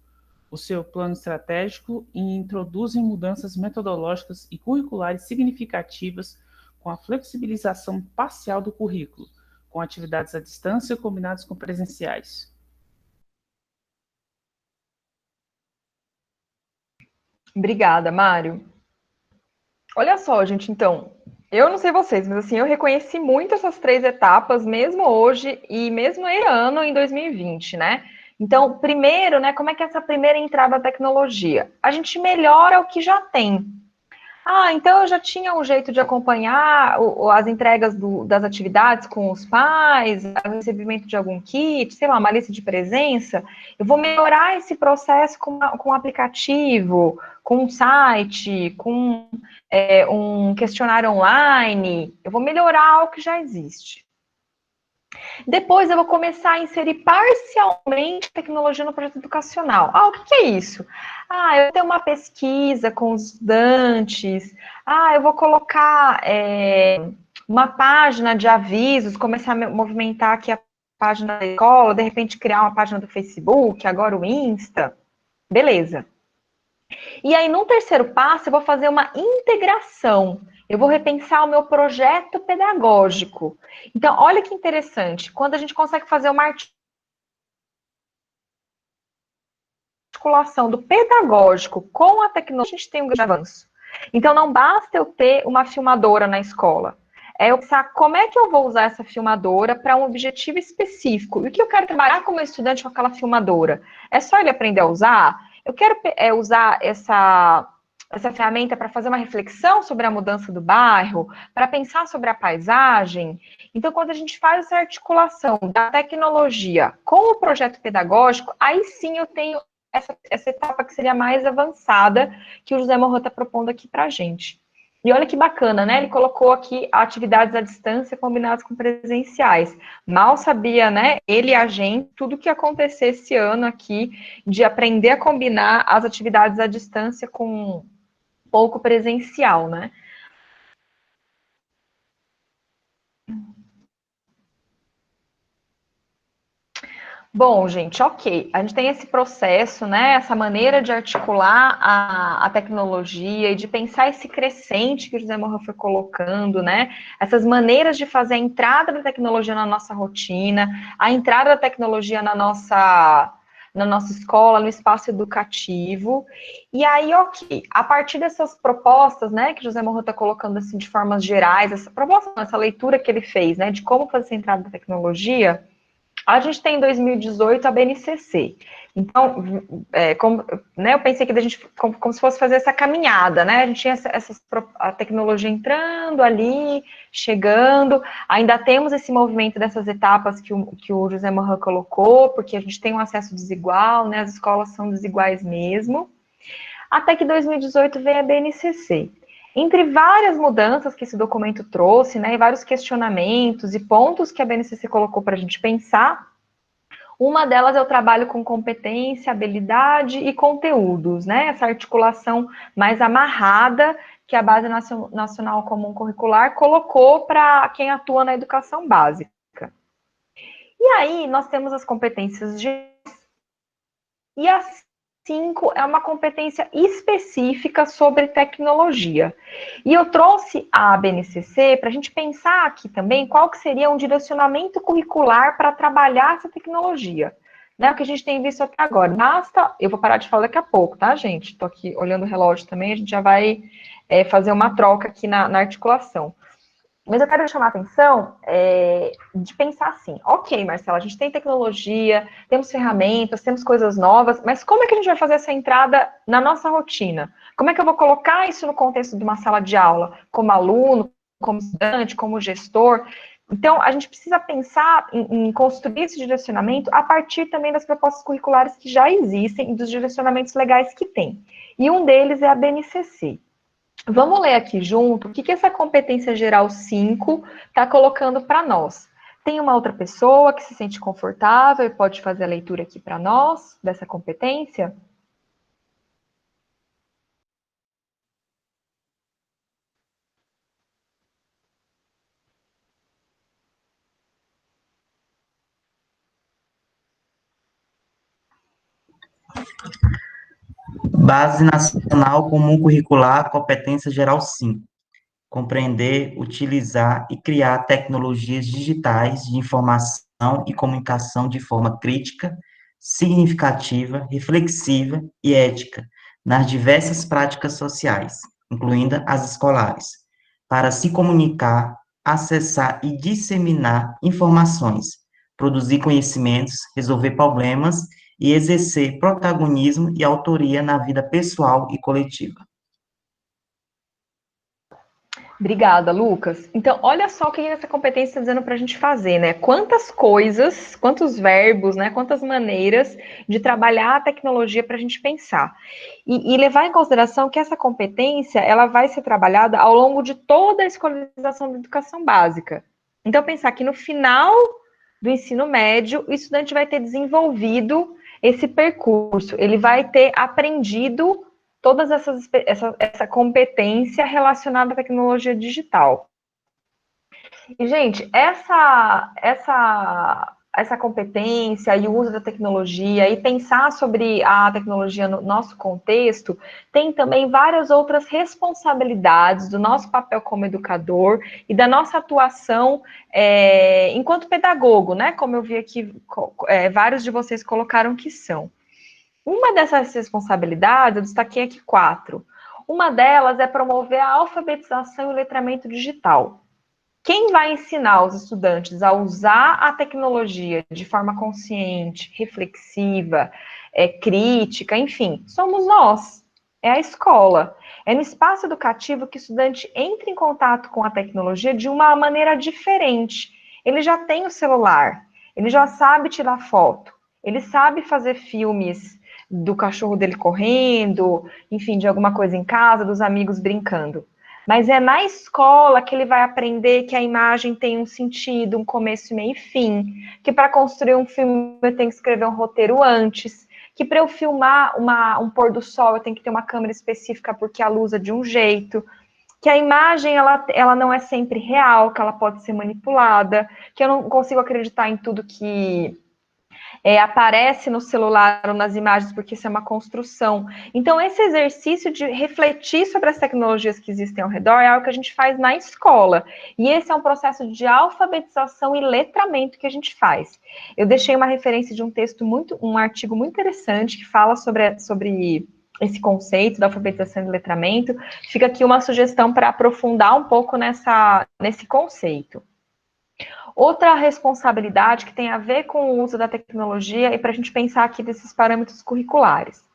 Speaker 3: o seu plano estratégico e introduzem mudanças metodológicas e curriculares significativas com a flexibilização parcial do currículo, com atividades à distância combinadas com presenciais.
Speaker 2: Obrigada, Mário. Olha só, gente, então, eu não sei vocês, mas assim, eu reconheci muito essas 3 etapas, mesmo hoje e mesmo esse ano, em 2020, né? Então, primeiro, né, como é que é essa primeira entrada da tecnologia? A gente melhora o que já tem. Ah, então eu já tinha um jeito de acompanhar as entregas das atividades com os pais, o recebimento de algum kit, sei lá, uma lista de presença. Eu vou melhorar esse processo com um aplicativo, com um site, com um questionário online. Eu vou melhorar algo que já existe. Depois eu vou começar a inserir parcialmente tecnologia no projeto educacional. Ah, o que é isso? Ah, eu tenho uma pesquisa com os estudantes. Ah, eu vou colocar uma página de avisos, começar a movimentar aqui a página da escola, de repente criar uma página do Facebook, agora o Insta. Beleza. E aí, num terceiro passo, eu vou fazer uma integração. Eu vou repensar o meu projeto pedagógico. Então, olha que interessante. Quando a gente consegue fazer uma articulação do pedagógico com a tecnologia, a gente tem um grande avanço. Então, não basta eu ter uma filmadora na escola. É eu pensar como é que eu vou usar essa filmadora para um objetivo específico. E o que eu quero trabalhar com o meu estudante com aquela filmadora? É só ele aprender a usar? Eu quero usar essa ferramenta para fazer uma reflexão sobre a mudança do bairro, para pensar sobre a paisagem. Então, quando a gente faz essa articulação da tecnologia com o projeto pedagógico, aí sim eu tenho essa etapa que seria mais avançada que o José Morro está propondo aqui para a gente. E olha que bacana, né? Ele colocou aqui atividades à distância combinadas com presenciais. Mal sabia, né? Ele e a gente, tudo que aconteceu esse ano aqui, de aprender a combinar as atividades à distância com pouco presencial, né? Bom, gente, ok. A gente tem esse processo, né? Essa maneira de articular a tecnologia e de pensar esse crescente que o José Morra foi colocando, né? Essas maneiras de fazer a entrada da tecnologia na nossa rotina, a entrada da tecnologia na nossa escola, no espaço educativo. E aí, ok, a partir dessas propostas, né, que o José Morro está colocando assim de formas gerais, essa proposta, essa leitura que ele fez, né, de como fazer essa entrada da tecnologia. A gente tem em 2018 a BNCC. Então, né, eu pensei que a gente, como se fosse fazer essa caminhada, né? A gente tinha a tecnologia entrando ali, chegando, ainda temos esse movimento dessas etapas que o José Morin colocou, porque a gente tem um acesso desigual, né? As escolas são desiguais mesmo. Até que 2018 veio a BNCC. Entre várias mudanças que esse documento trouxe, né, e vários questionamentos e pontos que a BNCC colocou para a gente pensar, uma delas é o trabalho com competência, habilidade e conteúdos, né? Essa articulação mais amarrada que a Base Nacional Comum Curricular colocou para quem atua na educação básica. E aí, nós temos as competências e a 5 é uma competência específica sobre tecnologia. E eu trouxe a BNCC para a gente pensar aqui também qual que seria um direcionamento curricular para trabalhar essa tecnologia. Né, o que a gente tem visto até agora. Basta, eu vou parar de falar daqui a pouco, tá, gente? Estou aqui olhando o relógio também, a gente já vai fazer uma troca aqui na articulação. Mas eu quero chamar a atenção de pensar assim, ok, Marcela, a gente tem tecnologia, temos ferramentas, temos coisas novas, mas como é que a gente vai fazer essa entrada na nossa rotina? Como é que eu vou colocar isso no contexto de uma sala de aula, como aluno, como estudante, como gestor? Então, a gente precisa pensar em construir esse direcionamento a partir também das propostas curriculares que já existem e dos direcionamentos legais que tem. E um deles é a BNCC. Vamos ler aqui junto o que essa competência geral 5 está colocando para nós. Tem uma outra pessoa que se sente confortável e pode fazer a leitura aqui para nós, dessa competência?
Speaker 4: Base Nacional Comum Curricular, competência geral 5. Compreender, utilizar e criar tecnologias digitais de informação e comunicação de forma crítica, significativa, reflexiva e ética nas diversas práticas sociais, incluindo as escolares, para se comunicar, acessar e disseminar informações, produzir conhecimentos, resolver problemas e exercer protagonismo e autoria na vida pessoal e coletiva.
Speaker 2: Obrigada, Lucas. Então, olha só o que essa competência está dizendo para a gente fazer, né? Quantas coisas, quantos verbos, né? Quantas maneiras de trabalhar a tecnologia para a gente pensar. E levar em consideração que essa competência, ela vai ser trabalhada ao longo de toda a escolarização da educação básica. Então, pensar que no final do ensino médio, o estudante vai ter desenvolvido esse percurso, ele vai ter aprendido todas essa competência relacionada à tecnologia digital. E, gente, essa competência e o uso da tecnologia e pensar sobre a tecnologia no nosso contexto tem também várias outras responsabilidades do nosso papel como educador e da nossa atuação enquanto pedagogo, né? Como eu vi aqui, vários de vocês colocaram que são. Uma dessas responsabilidades, eu destaquei aqui 4. Uma delas é promover a alfabetização e o letramento digital. Quem vai ensinar os estudantes a usar a tecnologia de forma consciente, reflexiva, crítica, enfim, somos nós. É a escola. É no espaço educativo que o estudante entra em contato com a tecnologia de uma maneira diferente. Ele já tem o celular, ele já sabe tirar foto, ele sabe fazer filmes do cachorro dele correndo, enfim, de alguma coisa em casa, dos amigos brincando. Mas é na escola que ele vai aprender que a imagem tem um sentido, um começo, meio e fim, que para construir um filme eu tenho que escrever um roteiro antes, que para eu filmar um pôr do sol eu tenho que ter uma câmera específica porque a luz é de um jeito, que a imagem ela não é sempre real, que ela pode ser manipulada, que eu não consigo acreditar em tudo que aparece no celular ou nas imagens, porque isso é uma construção. Então, esse exercício de refletir sobre as tecnologias que existem ao redor é algo que a gente faz na escola. E esse é um processo de alfabetização e letramento que a gente faz. Eu deixei uma referência de um texto um artigo muito interessante que fala sobre esse conceito da alfabetização e letramento. Fica aqui uma sugestão para aprofundar um pouco nesse conceito. Outra responsabilidade que tem a ver com o uso da tecnologia e para a gente pensar aqui desses parâmetros curriculares.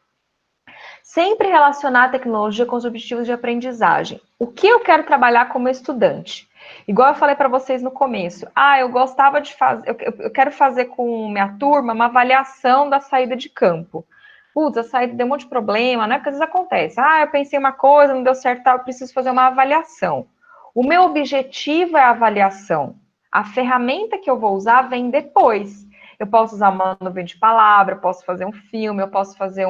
Speaker 2: Sempre relacionar a tecnologia com os objetivos de aprendizagem. O que eu quero trabalhar como estudante? Igual eu falei para vocês no começo. Eu gostava de fazer, eu quero fazer com minha turma uma avaliação da saída de campo. Putz, a saída deu um monte de problema, né? Porque às vezes acontece. Eu pensei uma coisa, não deu certo, eu preciso fazer uma avaliação. O meu objetivo é a avaliação. A ferramenta que eu vou usar vem depois. Eu posso usar uma nuvem de palavra, eu posso fazer um filme, eu posso fazer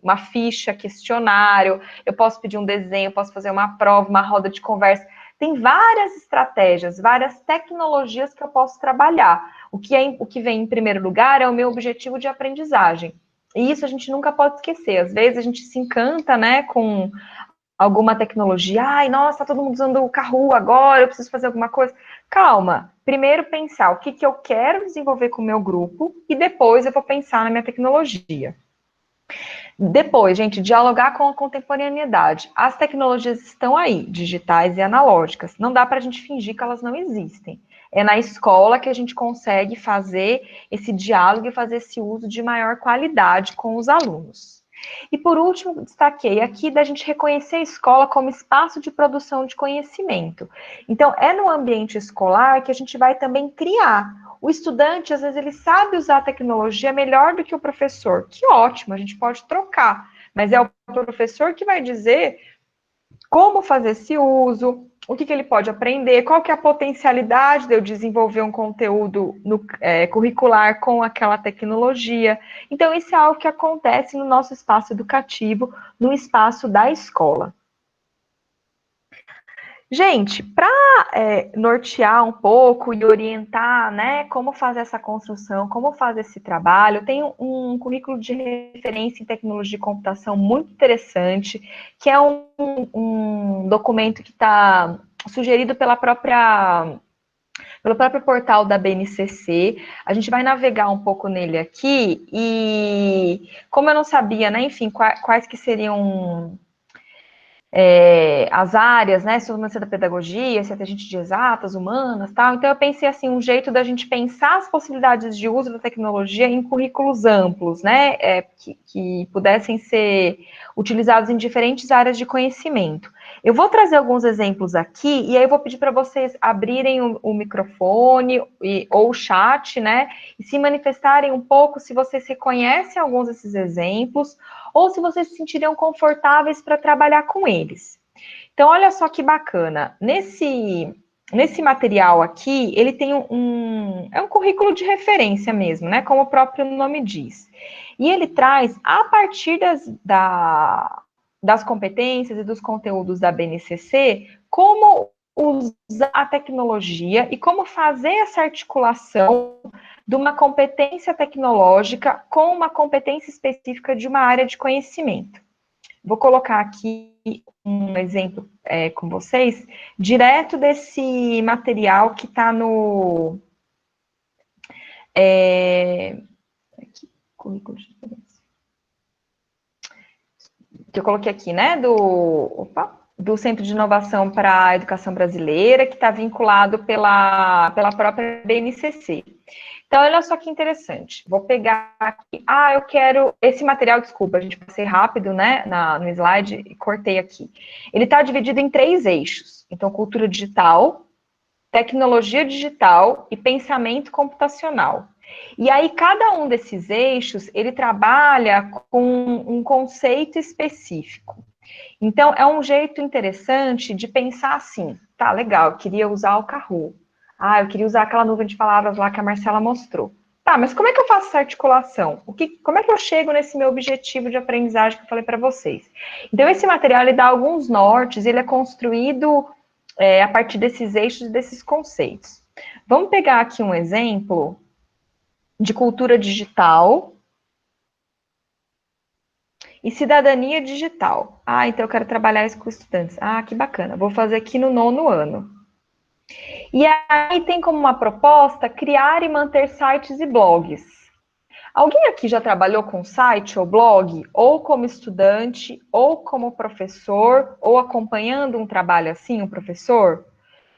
Speaker 2: uma ficha, questionário, eu posso pedir um desenho, eu posso fazer uma prova, uma roda de conversa. Tem várias estratégias, várias tecnologias que eu posso trabalhar. O que vem em primeiro lugar é o meu objetivo de aprendizagem. E isso a gente nunca pode esquecer. Às vezes a gente se encanta, né, com alguma tecnologia. Nossa, tá todo mundo usando o Kahoot agora, eu preciso fazer alguma coisa. Calma. Primeiro pensar o que eu quero desenvolver com o meu grupo e depois eu vou pensar na minha tecnologia. Depois, gente, dialogar com a contemporaneidade. As tecnologias estão aí, digitais e analógicas. Não dá para a gente fingir que elas não existem. É na escola que a gente consegue fazer esse diálogo e fazer esse uso de maior qualidade com os alunos. E por último, destaquei aqui da gente reconhecer a escola como espaço de produção de conhecimento. Então, é no ambiente escolar que a gente vai também criar. O estudante, às vezes, ele sabe usar a tecnologia melhor do que o professor. Que ótimo, a gente pode trocar. Mas é o professor que vai dizer como fazer esse uso, o que ele pode aprender, qual que é a potencialidade de eu desenvolver um conteúdo curricular com aquela tecnologia. Então, isso é algo que acontece no nosso espaço educativo, no espaço da escola. Gente, para nortear um pouco e orientar, né, como fazer essa construção, como fazer esse trabalho, tem um currículo de referência em tecnologia de computação muito interessante, que é um documento que está sugerido pelo próprio portal da BNCC. A gente vai navegar um pouco nele aqui e, como eu não sabia, né, enfim, quais que seriam as áreas, né, se é da pedagogia, se é gente de exatas, humanas, tal. Então eu pensei assim, um jeito da gente pensar as possibilidades de uso da tecnologia em currículos amplos, né, que pudessem ser utilizados em diferentes áreas de conhecimento. Eu vou trazer alguns exemplos aqui, e aí eu vou pedir para vocês abrirem o microfone ou o chat, né, e se manifestarem um pouco se vocês reconhecem alguns desses exemplos, ou se vocês se sentiriam confortáveis para trabalhar com eles. Então, olha só que bacana. Nesse material aqui, ele tem é um currículo de referência mesmo, né? Como o próprio nome diz. E ele traz, a partir das competências e dos conteúdos da BNCC, como usar a tecnologia e como fazer essa articulação de uma competência tecnológica com uma competência específica de uma área de conhecimento. Vou colocar aqui um exemplo com vocês, direto desse material que está no... currículo de referência. Que eu coloquei aqui, né, do Centro de Inovação para a Educação Brasileira, que está vinculado pela própria BNCC. Então, olha só que interessante. Vou pegar aqui. Eu quero... Esse material, desculpa, a gente passei rápido, né, no slide e cortei aqui. Ele está dividido em 3 eixos. Então, cultura digital, tecnologia digital e pensamento computacional. E aí, cada um desses eixos, ele trabalha com um conceito específico. Então, é um jeito interessante de pensar assim, tá, legal, eu queria usar o Kahoot. Eu queria usar aquela nuvem de palavras lá que a Marcela mostrou. Tá, mas como é que eu faço essa articulação? Como é que eu chego nesse meu objetivo de aprendizagem que eu falei para vocês? Então, esse material, ele dá alguns nortes, ele é construído a partir desses eixos e desses conceitos. Vamos pegar aqui um exemplo de cultura digital e cidadania digital. Então eu quero trabalhar isso com estudantes. Que bacana. Vou fazer aqui no 9º ano. E aí tem como uma proposta criar e manter sites e blogs. Alguém aqui já trabalhou com site ou blog, ou como estudante, ou como professor, ou acompanhando um trabalho assim, um professor?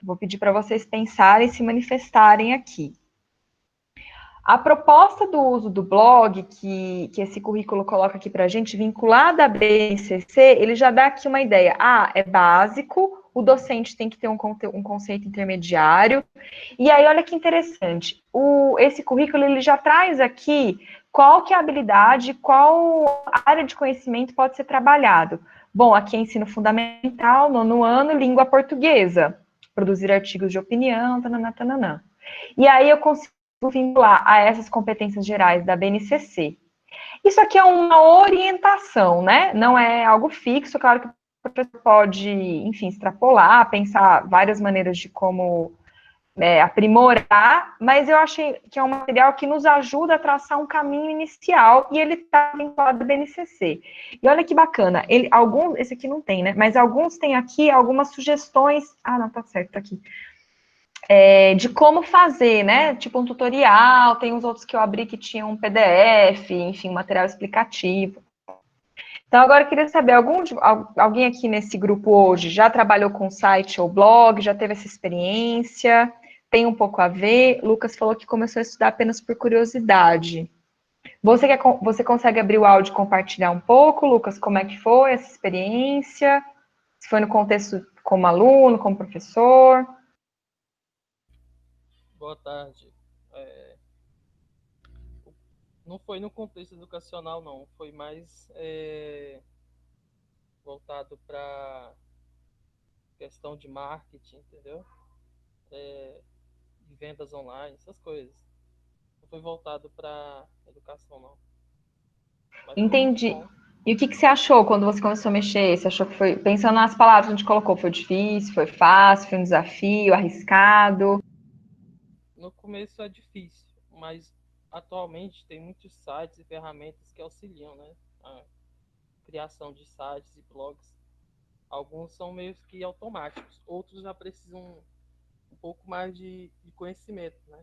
Speaker 2: Vou pedir para vocês pensarem e se manifestarem aqui. A proposta do uso do blog, que esse currículo coloca aqui para a gente, vinculada à BNCC, ele já dá aqui uma ideia. É básico, o docente tem que ter um conceito intermediário. E aí, olha que interessante, esse currículo ele já traz aqui qual que é a habilidade, qual área de conhecimento pode ser trabalhado. Bom, aqui é ensino fundamental, 9º ano, língua portuguesa, produzir artigos de opinião, tananã, tananã. E aí eu consigo vincular a essas competências gerais da BNCC. Isso aqui é uma orientação, né? Não é algo fixo, claro que o professor pode, enfim, extrapolar, pensar várias maneiras de como aprimorar, mas eu achei que é um material que nos ajuda a traçar um caminho inicial e ele está vinculado ao BNCC. E olha que bacana, esse aqui não tem, né? Mas alguns têm aqui algumas sugestões. Não, tá certo, tá aqui. De como fazer, né? Tipo um tutorial, tem uns outros que eu abri que tinham um PDF, enfim, material explicativo. Então, agora eu queria saber, alguém aqui nesse grupo hoje já trabalhou com site ou blog, já teve essa experiência? Tem um pouco a ver? Lucas falou que começou a estudar apenas por curiosidade. Você consegue abrir o áudio e compartilhar um pouco, Lucas, como é que foi essa experiência? Se foi no contexto como aluno, como professor?
Speaker 5: Boa tarde. Não foi no contexto educacional, não. Foi mais voltado para questão de marketing, entendeu? De vendas online, essas coisas. Não foi voltado para educação, não. Mas
Speaker 2: Entendi. E o que você achou quando você começou a mexer? Você achou que foi, pensando nas palavras que a gente colocou, foi difícil, foi fácil, foi um desafio, arriscado?
Speaker 5: No começo é difícil, mas atualmente tem muitos sites e ferramentas que auxiliam, né? A criação de sites e blogs. Alguns são meio que automáticos, outros já precisam um pouco mais de conhecimento, né?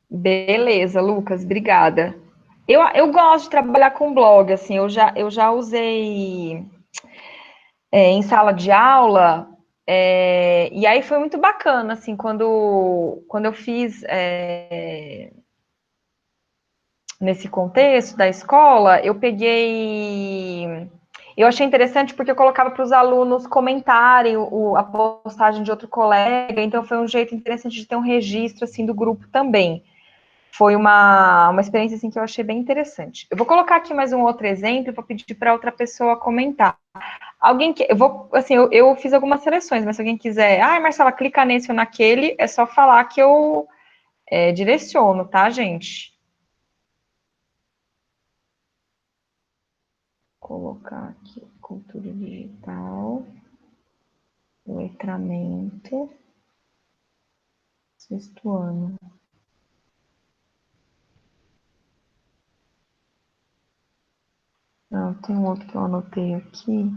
Speaker 2: Beleza, Lucas, obrigada. Eu gosto de trabalhar com blog, assim, eu já usei em sala de aula, e aí foi muito bacana, assim, quando eu fiz nesse contexto da escola, eu achei interessante porque eu colocava para os alunos comentarem a postagem de outro colega, então foi um jeito interessante de ter um registro, assim, do grupo também. Foi uma experiência, assim, que eu achei bem interessante. Eu vou colocar aqui mais um outro exemplo, vou pedir para outra pessoa comentar. Eu fiz algumas seleções, mas se alguém quiser, Marcela, clica nesse ou naquele, é só falar que eu direciono, tá, gente? Vou colocar aqui, cultura digital, letramento, 6º ano. Não, tem um outro que eu anotei aqui.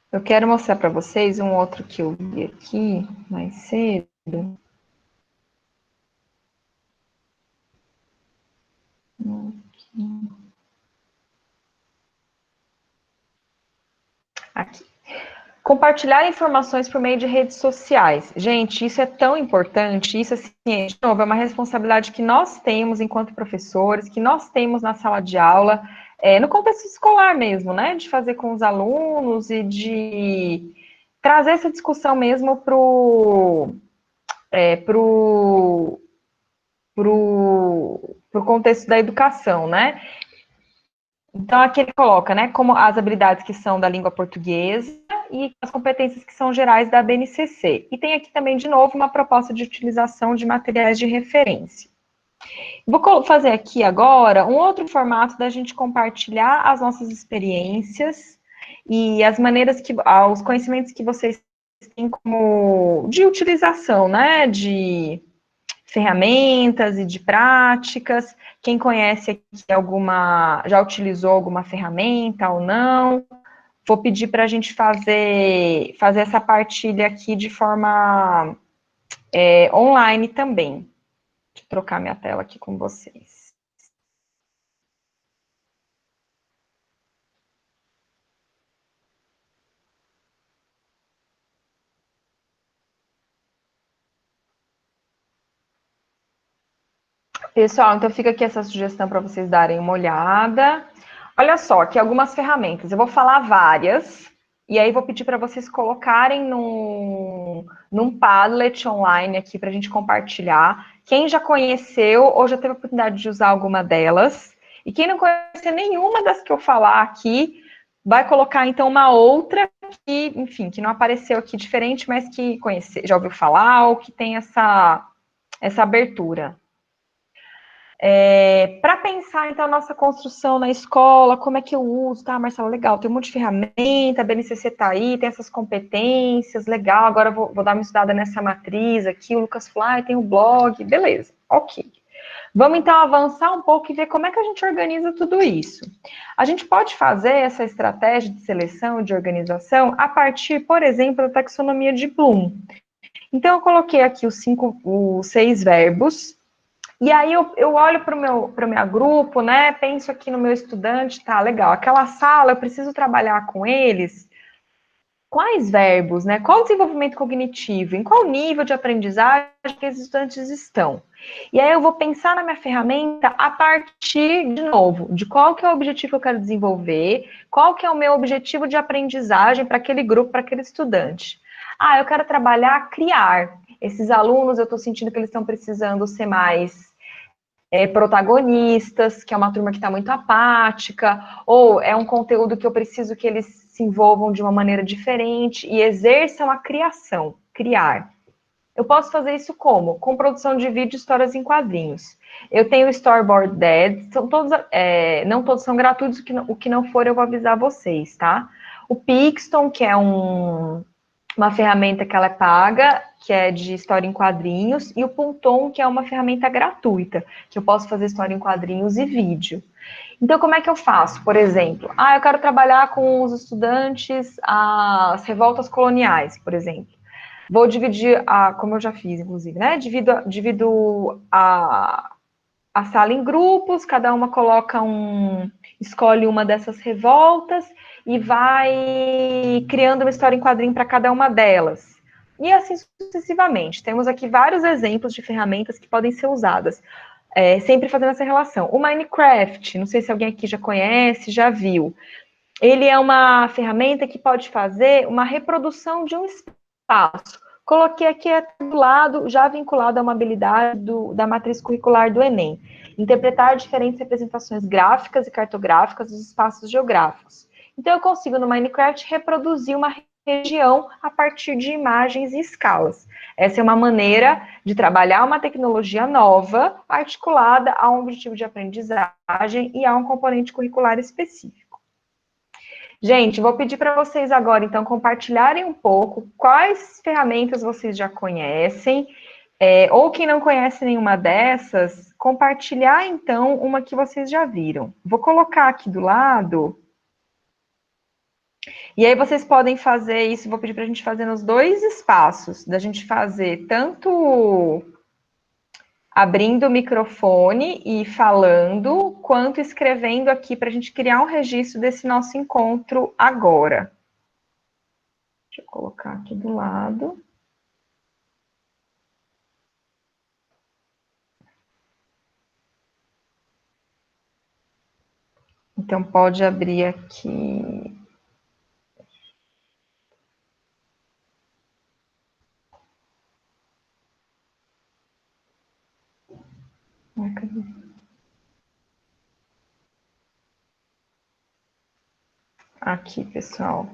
Speaker 2: Eu quero mostrar para vocês um outro que eu vi aqui mais cedo. Aqui. Compartilhar informações por meio de redes sociais. Gente, isso é tão importante, isso, assim, de novo, é uma responsabilidade que nós temos enquanto professores, que nós temos na sala de aula, no contexto escolar mesmo, né? De fazer com os alunos e de trazer essa discussão mesmo pro contexto da educação, né? Então, aqui ele coloca, né, como as habilidades que são da língua portuguesa e as competências que são gerais da BNCC. E tem aqui também, de novo, uma proposta de utilização de materiais de referência. Vou fazer aqui agora um outro formato da gente compartilhar as nossas experiências e as maneiras os conhecimentos que vocês têm como de utilização, né, de ferramentas e de práticas. Quem conhece aqui já utilizou alguma ferramenta ou não? vou pedir para a gente fazer essa partilha aqui de forma online também. Deixa eu trocar minha tela aqui com vocês. Pessoal, então fica aqui essa sugestão para vocês darem uma olhada. Olha só, aqui algumas ferramentas. Eu vou falar várias, e aí vou pedir para vocês colocarem num Padlet online aqui para a gente compartilhar. Quem já conheceu ou já teve a oportunidade de usar alguma delas, e quem não conhecer nenhuma das que eu falar aqui, vai colocar então uma outra que, enfim, que não apareceu aqui diferente, mas que já ouviu falar ou que tem essa abertura. Para pensar, então, a nossa construção na escola, como é que eu uso, tá, Marcela? Legal, tem um monte de ferramenta, a BNCC tá aí, tem essas competências, legal, agora eu vou dar uma estudada nessa matriz aqui, o Lucas Fly tem o blog, beleza, ok. Vamos, então, avançar um pouco e ver como é que a gente organiza tudo isso. A gente pode fazer essa estratégia de seleção, de organização, a partir, por exemplo, da taxonomia de Bloom. Então, eu coloquei aqui os 6 verbos. E aí eu olho para o meu grupo, né? Penso aqui no meu estudante, tá, legal. Aquela sala, eu preciso trabalhar com eles. Quais verbos, né? Qual o desenvolvimento cognitivo? Em qual nível de aprendizagem que esses estudantes estão? E aí eu vou pensar na minha ferramenta a partir, de novo, de qual que é o objetivo que eu quero desenvolver, qual que é o meu objetivo de aprendizagem para aquele grupo, para aquele estudante. Ah, eu quero trabalhar, criar. Esses alunos, eu estou sentindo que eles estão precisando ser mais protagonistas, que é uma turma que está muito apática, ou é um conteúdo que eu preciso que eles se envolvam de uma maneira diferente e exerçam a criação, criar. Eu posso fazer isso como? Com produção de vídeo, histórias em quadrinhos. Eu tenho o Storyboard Dead, são todos, não todos são gratuitos, o que não for eu vou avisar vocês, tá? O Pixton, que é uma ferramenta que ela é paga, que é de história em quadrinhos, e o Punton, que é uma ferramenta gratuita, que eu posso fazer história em quadrinhos e vídeo. Então, como é que eu faço? Por exemplo, eu quero trabalhar com os estudantes as revoltas coloniais, por exemplo. Vou dividir, como eu já fiz, inclusive, né? Divido a sala em grupos, cada uma escolhe uma dessas revoltas e vai criando uma história em quadrinho para cada uma delas. E assim sucessivamente. Temos aqui vários exemplos de ferramentas que podem ser usadas, sempre fazendo essa relação. O Minecraft, não sei se alguém aqui já conhece, já viu. Ele é uma ferramenta que pode fazer uma reprodução de um espaço. Coloquei aqui do lado, já vinculado a uma habilidade da matriz curricular do Enem. Interpretar diferentes representações gráficas e cartográficas dos espaços geográficos. Então, eu consigo, no Minecraft, reproduzir uma região a partir de imagens e escalas. Essa é uma maneira de trabalhar uma tecnologia nova, articulada a um objetivo de aprendizagem e a um componente curricular específico. Gente, vou pedir para vocês agora, então, compartilharem um pouco quais ferramentas vocês já conhecem, ou quem não conhece nenhuma dessas, compartilhar, então, uma que vocês já viram. Vou colocar aqui do lado, e aí vocês podem fazer isso, vou pedir para a gente fazer nos 2 espaços, da gente fazer tanto abrindo o microfone e falando, quanto escrevendo aqui para a gente criar um registro desse nosso encontro agora. Deixa eu colocar aqui do lado. Então, pode abrir aqui. Aqui, pessoal.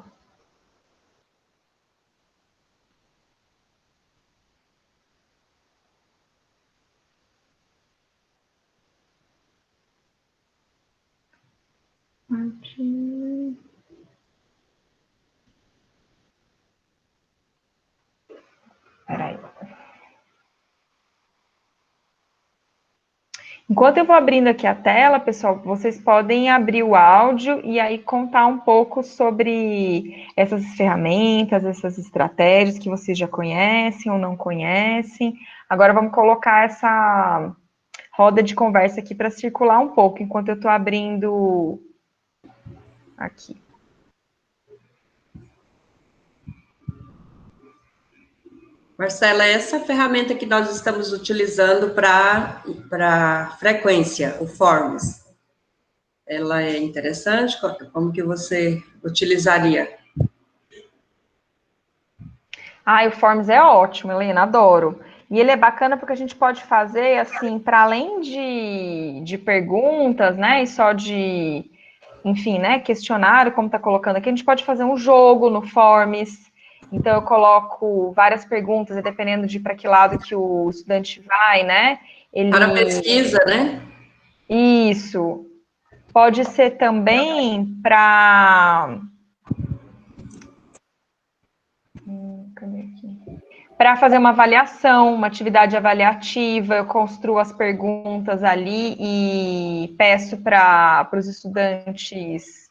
Speaker 2: Aqui. Peraí. Enquanto eu vou abrindo aqui a tela, pessoal, vocês podem abrir o áudio e aí contar um pouco sobre essas ferramentas, essas estratégias que vocês já conhecem ou não conhecem. Agora vamos colocar essa roda de conversa aqui para circular um pouco, enquanto eu estou abrindo aqui.
Speaker 1: Marcela, essa ferramenta que nós estamos utilizando para frequência, o Forms, ela é interessante? Como que você utilizaria?
Speaker 2: O Forms é ótimo, Helena, adoro. E ele é bacana porque a gente pode fazer, assim, para além de perguntas, né, e só de, enfim, né, questionário, como está colocando aqui, a gente pode fazer um jogo no Forms. Então, eu coloco várias perguntas, e dependendo de para que lado que o estudante vai, né?
Speaker 1: Para pesquisa, né?
Speaker 2: Isso. Pode ser também para... Cadê aqui? Para fazer uma avaliação, uma atividade avaliativa, eu construo as perguntas ali e peço para os estudantes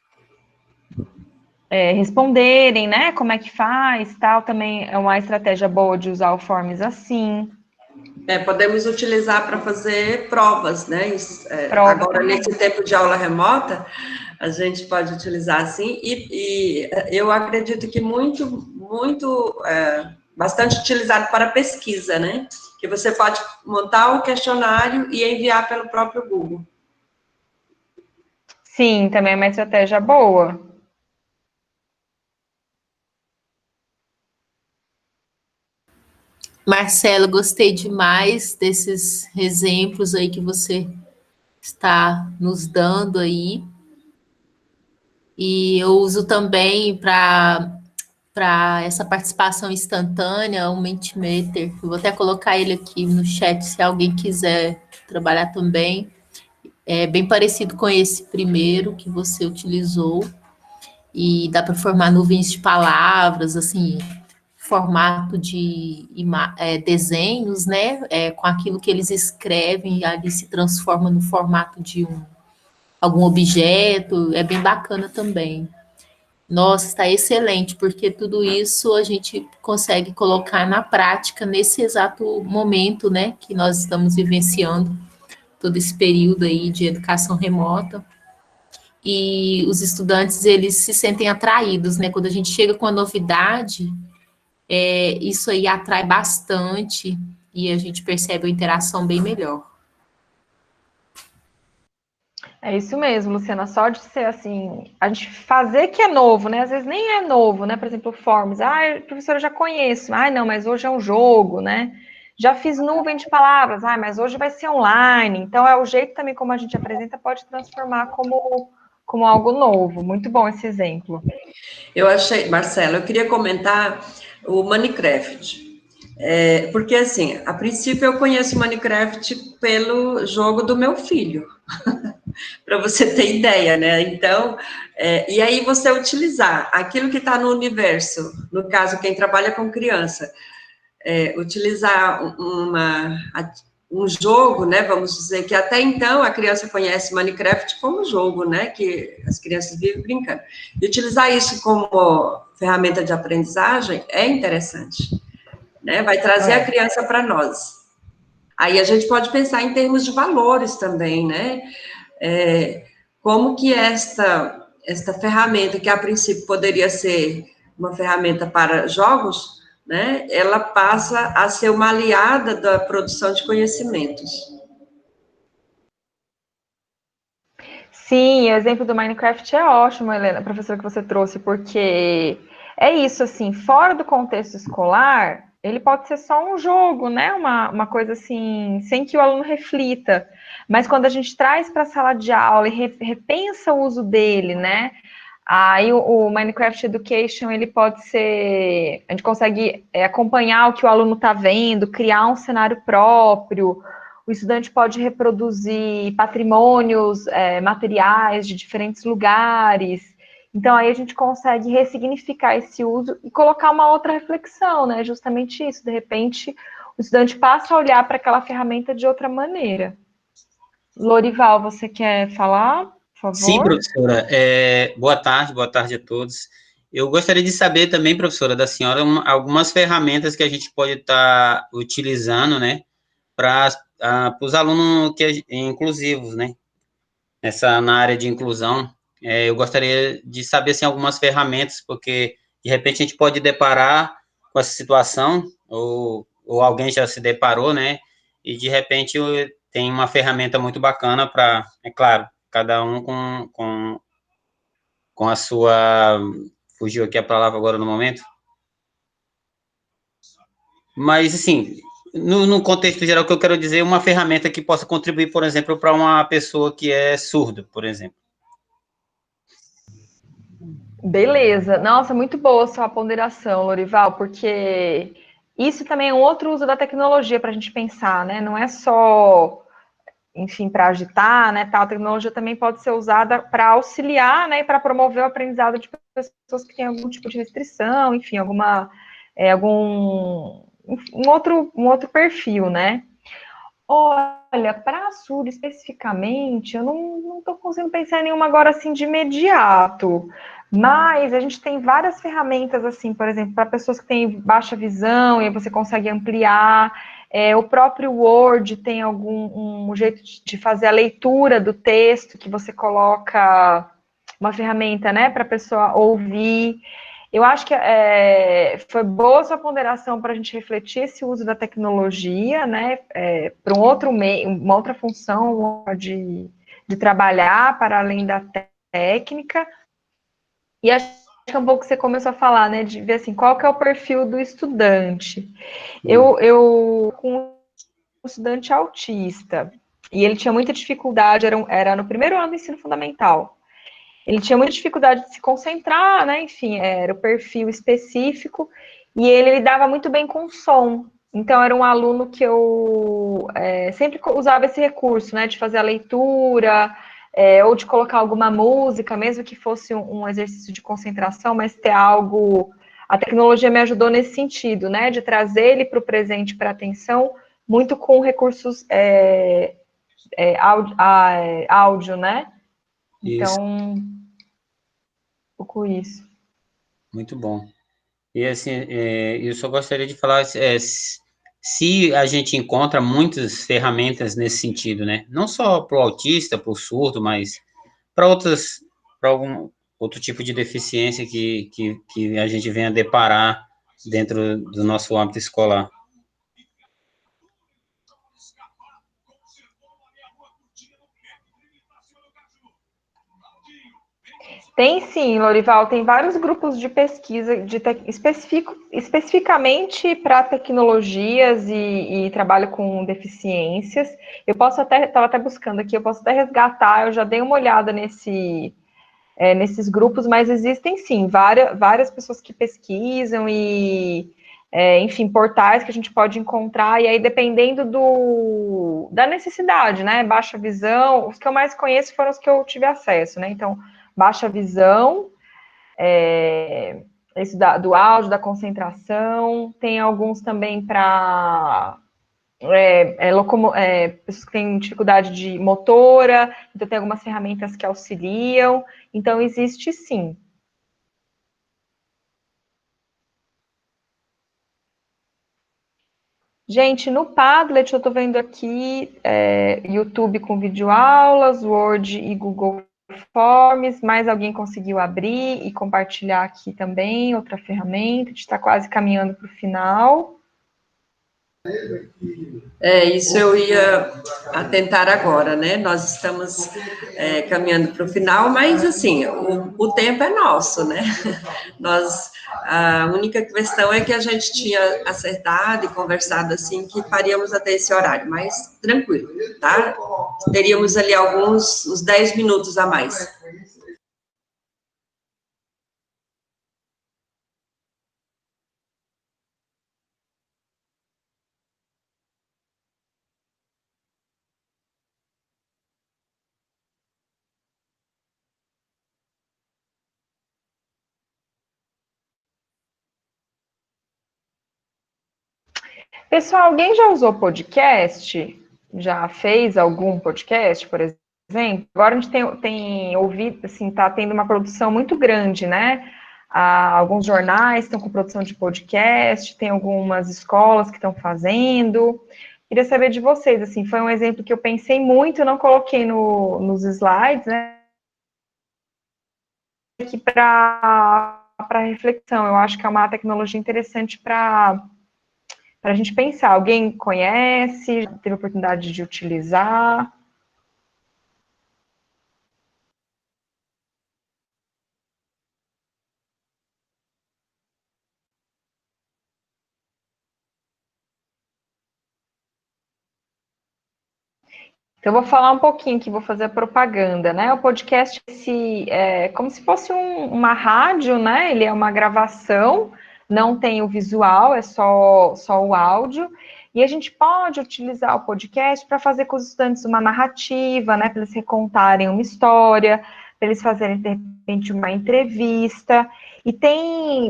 Speaker 2: responderem, né? Como é que faz, tal. Também é uma estratégia boa de usar o Forms assim.
Speaker 1: Podemos utilizar para fazer provas, né?
Speaker 2: Prova
Speaker 1: Agora,
Speaker 2: também.
Speaker 1: nesse tempo de aula remota, a gente pode utilizar assim, e eu acredito que bastante utilizado para pesquisa, né? Que você pode montar o questionário e enviar pelo próprio Google.
Speaker 2: Sim, também é uma estratégia boa.
Speaker 6: Marcelo, gostei demais desses exemplos aí que você está nos dando aí. E eu uso também para essa participação instantânea o Mentimeter. Eu vou até colocar ele aqui no chat se alguém quiser trabalhar também. É bem parecido com esse primeiro que você utilizou. E dá para formar nuvens de palavras, assim, formato de desenhos, né? Com aquilo que eles escrevem, ali se transforma no formato de algum objeto, é bem bacana também. Nossa, está excelente, porque tudo isso a gente consegue colocar na prática nesse exato momento, né, que nós estamos vivenciando, todo esse período aí de educação remota. E os estudantes, eles se sentem atraídos, né, quando a gente chega com a novidade, isso aí atrai bastante e a gente percebe a interação bem melhor.
Speaker 2: É isso mesmo, Luciana, só de ser assim, a gente fazer que é novo, né? Às vezes nem é novo, né? Por exemplo, Forms. Professora, eu já conheço. Não, mas hoje é um jogo, né? Já fiz nuvem de palavras. Mas hoje vai ser online. Então, é o jeito também como a gente apresenta, pode transformar como algo novo. Muito bom esse exemplo.
Speaker 1: Eu achei, Marcelo, eu queria comentar o Minecraft. Porque, assim, a princípio eu conheço Minecraft pelo jogo do meu filho, para você ter ideia, né? Então, e aí você utilizar aquilo que está no universo, no caso, quem trabalha com criança, utilizar um jogo, né? Vamos dizer que até então a criança conhece Minecraft como jogo, né? Que as crianças vivem brincando. E utilizar isso como ferramenta de aprendizagem é interessante, né? Vai trazer a criança para nós. Aí a gente pode pensar em termos de valores também, né? Como que esta ferramenta, que a princípio poderia ser uma ferramenta para jogos, né? Ela passa a ser uma aliada da produção de conhecimentos.
Speaker 2: Sim, o exemplo do Minecraft é ótimo, Helena, professora, que você trouxe, porque é isso, assim, fora do contexto escolar, ele pode ser só um jogo, né? Uma coisa assim, sem que o aluno reflita. Mas quando a gente traz para a sala de aula e repensa o uso dele, né? Aí o Minecraft Education, ele pode ser... A gente consegue acompanhar o que o aluno está vendo, criar um cenário próprio. O estudante pode reproduzir patrimônios materiais de diferentes lugares. Então, aí a gente consegue ressignificar esse uso e colocar uma outra reflexão, né? Justamente isso. De repente, o estudante passa a olhar para aquela ferramenta de outra maneira. Lorival, você quer falar, por
Speaker 7: Sim,
Speaker 2: favor?
Speaker 7: professora. Boa tarde a todos. Eu gostaria de saber também, professora, da senhora, algumas ferramentas que a gente pode estar utilizando, né, para os alunos inclusivos, né, na área de inclusão. Eu gostaria de saber, assim, algumas ferramentas, porque, de repente, a gente pode deparar com essa situação, ou alguém já se deparou, né, e, de repente, tem uma ferramenta muito bacana para, é claro, cada um com a sua... Fugiu aqui a palavra agora no momento. Mas, assim, no contexto geral, o que eu quero dizer é uma ferramenta que possa contribuir, por exemplo, para uma pessoa que é surda, por exemplo.
Speaker 2: Beleza. Nossa, muito boa a sua ponderação, Lorival, porque isso também é um outro uso da tecnologia para a gente pensar, né? Não é só, enfim, para agitar, né? Tal. A tecnologia também pode ser usada para auxiliar, né? E para promover o aprendizado de pessoas que têm algum tipo de restrição, enfim, um outro perfil, né? Olha, para a Sur especificamente, eu não estou conseguindo pensar em nenhuma agora assim de imediato. Mas a gente tem várias ferramentas, assim, por exemplo, para pessoas que têm baixa visão, e aí você consegue ampliar. O próprio Word tem um jeito de fazer a leitura do texto, que você coloca uma ferramenta, né, para a pessoa ouvir. Eu acho que foi boa sua ponderação para a gente refletir esse uso da tecnologia, né, para um outro meio, uma outra função de trabalhar para além da técnica. E acho que é um pouco que você começou a falar, né, de ver assim, qual que é o perfil do estudante. Eu com um estudante autista, e ele tinha muita dificuldade, era no primeiro ano do ensino fundamental. Ele tinha muita dificuldade de se concentrar, né? Enfim, era o perfil específico, e ele lidava muito bem com som. Então, era um aluno que eu sempre usava esse recurso, né? De fazer a leitura, ou de colocar alguma música, mesmo que fosse um exercício de concentração, mas ter algo. A tecnologia me ajudou nesse sentido, né? De trazer ele para o presente, para a atenção, muito com recursos áudio, né?
Speaker 7: Isso,
Speaker 2: Então, pouco isso.
Speaker 7: muito bom. E, assim, eu só gostaria de falar, se a gente encontra muitas ferramentas nesse sentido, né? Não só para o autista, para o surdo, mas para algum outro tipo de deficiência que a gente venha deparar dentro do nosso âmbito escolar.
Speaker 2: Tem sim, Lorival, tem vários grupos de pesquisa especificamente para tecnologias e trabalho com deficiências. Eu posso estava até buscando aqui, eu posso até resgatar, eu já dei uma olhada nesses grupos, mas existem sim várias pessoas que pesquisam enfim, portais que a gente pode encontrar, e aí dependendo da necessidade, né? Baixa visão, os que eu mais conheço foram os que eu tive acesso, né? Então, baixa visão, esse do áudio, da concentração, tem alguns também para pessoas que têm dificuldade de motora, então tem algumas ferramentas que auxiliam, então existe sim. Gente, no Padlet eu estou vendo aqui YouTube com videoaulas, Word e Google Forms, mais alguém conseguiu abrir e compartilhar aqui também, outra ferramenta, a gente está quase caminhando para o final.
Speaker 1: Isso eu ia atentar agora, né? Nós estamos caminhando para o final, mas assim, o tempo é nosso, né? A única questão é que a gente tinha acertado e conversado assim que faríamos até esse horário, mas tranquilo, tá? Teríamos ali uns 10 minutos a mais.
Speaker 2: Pessoal, alguém já usou podcast? já fez algum podcast, por exemplo? Agora a gente tem ouvido, assim, está tendo uma produção muito grande, né? Alguns jornais estão com produção de podcast, tem algumas escolas que estão fazendo. Queria saber de vocês, assim, foi um exemplo que eu pensei muito, eu não coloquei nos slides, né? Aqui para reflexão, eu acho que é uma tecnologia interessante para a gente pensar. Alguém conhece, teve oportunidade de utilizar? Então, eu vou falar um pouquinho que vou fazer a propaganda, né? O podcast é como se fosse uma rádio, né? Ele é uma gravação, não tem o visual, é só o áudio. E a gente pode utilizar o podcast para fazer com os estudantes uma narrativa, né? Para eles recontarem uma história, para eles fazerem, de repente, uma entrevista. E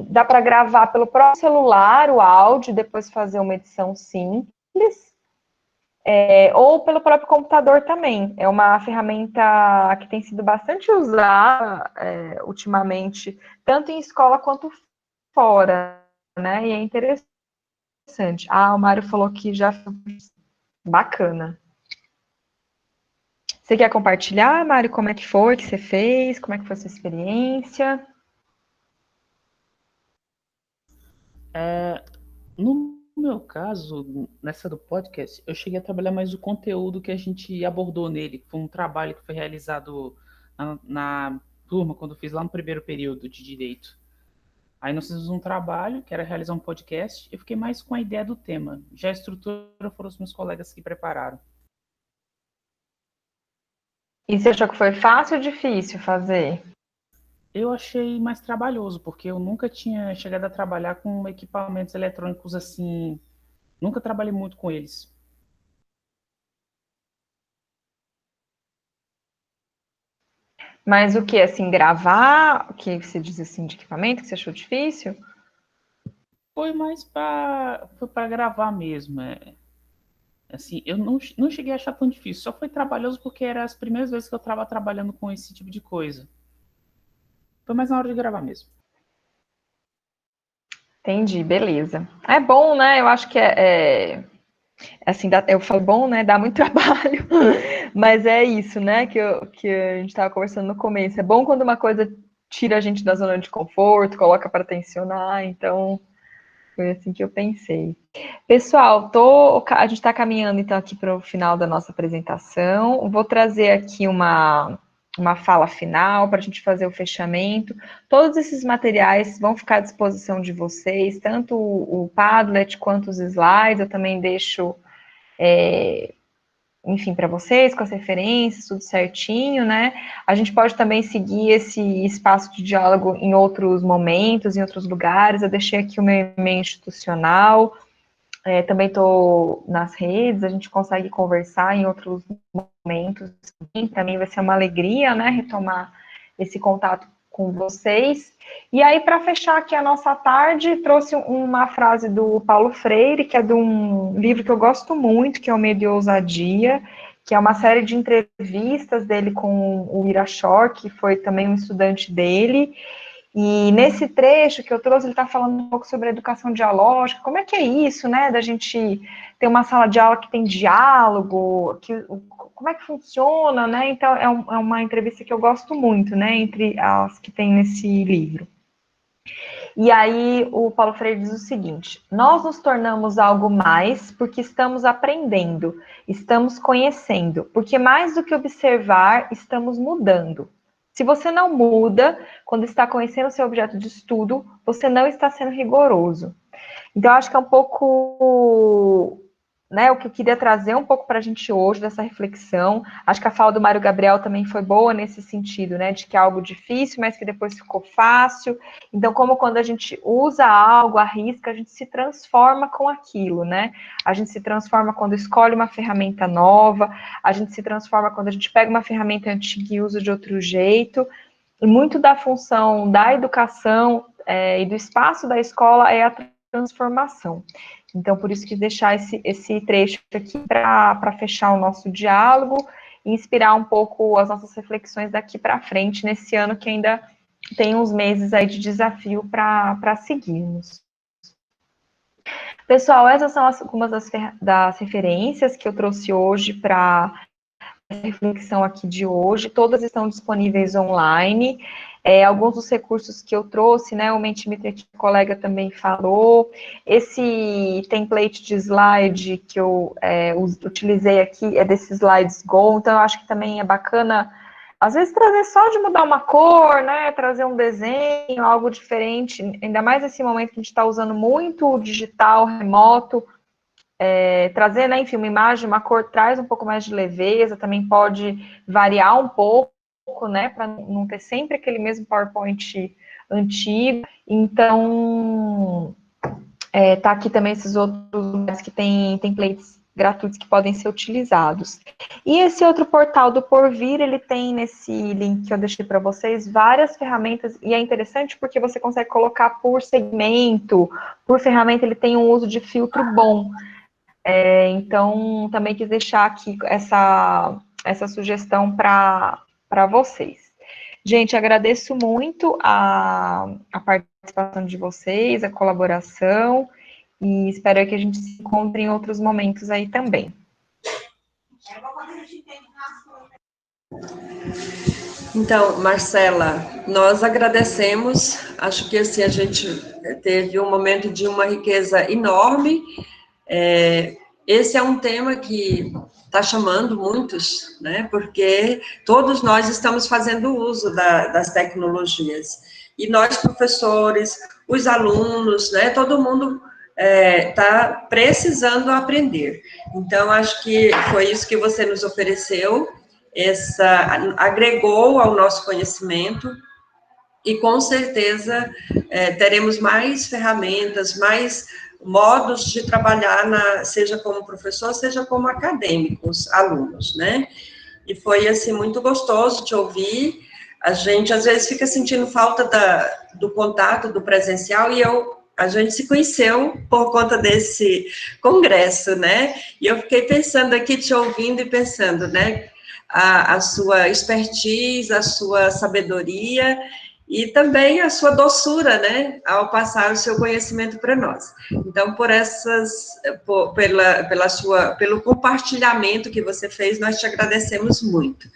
Speaker 2: dá para gravar pelo próprio celular o áudio, depois fazer uma edição simples. Ou pelo próprio computador também. É uma ferramenta que tem sido bastante usada ultimamente, tanto em escola quanto fora, né? E é interessante. O Mário falou que já bacana. Você quer compartilhar, Mário, como é que foi que você fez? Como é que foi a sua experiência?
Speaker 3: No meu caso, nessa do podcast, eu cheguei a trabalhar mais o conteúdo que a gente abordou nele. Foi um trabalho que foi realizado na turma, quando eu fiz lá no primeiro período de Direito. Aí nós fizemos um trabalho, que era realizar um podcast, eu fiquei mais com a ideia do tema. Já a estrutura foram os meus colegas que prepararam.
Speaker 2: E você achou que foi fácil ou difícil fazer?
Speaker 3: Eu achei mais trabalhoso, porque eu nunca tinha chegado a trabalhar com equipamentos eletrônicos assim, nunca trabalhei muito com eles.
Speaker 2: Mas o que, assim, gravar? O que você diz, assim, de equipamento que você achou difícil?
Speaker 3: Foi mais para gravar mesmo. Assim, eu não cheguei a achar tão difícil, só foi trabalhoso porque eram as primeiras vezes que eu estava trabalhando com esse tipo de coisa. Foi mais na hora de gravar mesmo.
Speaker 2: Entendi, beleza. É bom, né? Eu acho que assim, eu falo bom, né? Dá muito trabalho, mas é isso, né? Que a gente estava conversando no começo. É bom quando uma coisa tira a gente da zona de conforto, coloca para tensionar. Então, foi assim que eu pensei. Pessoal, a gente está caminhando então aqui para o final da nossa apresentação. Vou trazer aqui uma fala final para a gente fazer o fechamento. Todos esses materiais vão ficar à disposição de vocês, tanto o Padlet quanto os slides. Eu também deixo, enfim, para vocês, com as referências, tudo certinho, né? A gente pode também seguir esse espaço de diálogo em outros momentos, em outros lugares. Eu deixei aqui o meu e-mail institucional. Também estou nas redes, a gente consegue conversar em outros momentos. Para mim vai ser uma alegria, né, retomar esse contato com vocês. E aí, para fechar aqui a nossa tarde, trouxe uma frase do Paulo Freire, que é de um livro que eu gosto muito, que é o Medo e Ousadia, que é uma série de entrevistas dele com o Irachor, que foi também um estudante dele. E nesse trecho que eu trouxe, ele está falando um pouco sobre a educação dialógica, como é que é isso, né, da gente ter uma sala de aula que tem diálogo, como é que funciona, né, então é uma entrevista que eu gosto muito, né, entre as que tem nesse livro. E aí o Paulo Freire diz o seguinte: nós nos tornamos algo mais porque estamos aprendendo, estamos conhecendo, porque mais do que observar, estamos mudando. Se você não muda, quando está conhecendo o seu objeto de estudo, você não está sendo rigoroso. Então, acho que é um pouco, né, o que eu queria trazer um pouco para a gente hoje, dessa reflexão. Acho que a fala do Mário Gabriel também foi boa nesse sentido, né, de que é algo difícil, mas que depois ficou fácil. Então, como quando a gente usa algo, arrisca, a gente se transforma com aquilo, né? A gente se transforma quando escolhe uma ferramenta nova, a gente se transforma quando a gente pega uma ferramenta antiga e usa de outro jeito. E muito da função da educação e do espaço da escola é a transformação. Então, por isso que deixar esse trecho aqui para fechar o nosso diálogo e inspirar um pouco as nossas reflexões daqui para frente, nesse ano que ainda tem uns meses aí de desafio para seguirmos. Pessoal, essas são algumas das referências que eu trouxe hoje para essa reflexão aqui de hoje. Todas estão disponíveis online. Alguns dos recursos que eu trouxe, né, o Mentimeter que o colega também falou, esse template de slide que eu utilizei aqui é desse Slides Go, então eu acho que também é bacana, às vezes, trazer só de mudar uma cor, né, trazer um desenho, algo diferente, ainda mais nesse momento que a gente está usando muito o digital, remoto, trazer, né, enfim, uma imagem, uma cor, traz um pouco mais de leveza, também pode variar um pouco, né, para não ter sempre aquele mesmo PowerPoint antigo. Então, tá aqui também esses outros lugares que tem templates gratuitos que podem ser utilizados. E esse outro portal do Porvir, ele tem nesse link que eu deixei para vocês várias ferramentas, e é interessante porque você consegue colocar por segmento, por ferramenta, ele tem um uso de filtro bom. Então, também quis deixar aqui essa sugestão para vocês. Gente, agradeço muito a participação de vocês, a colaboração, e espero que a gente se encontre em outros momentos aí também.
Speaker 1: Então, Marcela, nós agradecemos, acho que assim, a gente teve um momento de uma riqueza enorme. Esse é um tema que está chamando muitos, né, porque todos nós estamos fazendo uso das tecnologias, e nós, professores, os alunos, né, todo mundo está precisando aprender. Então, acho que foi isso que você nos ofereceu, agregou ao nosso conhecimento, e com certeza teremos mais ferramentas, mais modos de trabalhar, seja como professor, seja como acadêmicos, alunos, né? E foi, assim, muito gostoso te ouvir. A gente, às vezes, fica sentindo falta do contato, do presencial, e a gente se conheceu por conta desse congresso, né? E eu fiquei pensando aqui, te ouvindo e pensando, né? A sua expertise, a sua sabedoria, e também a sua doçura, né, ao passar o seu conhecimento para nós. Então, pelo compartilhamento que você fez, nós te agradecemos muito.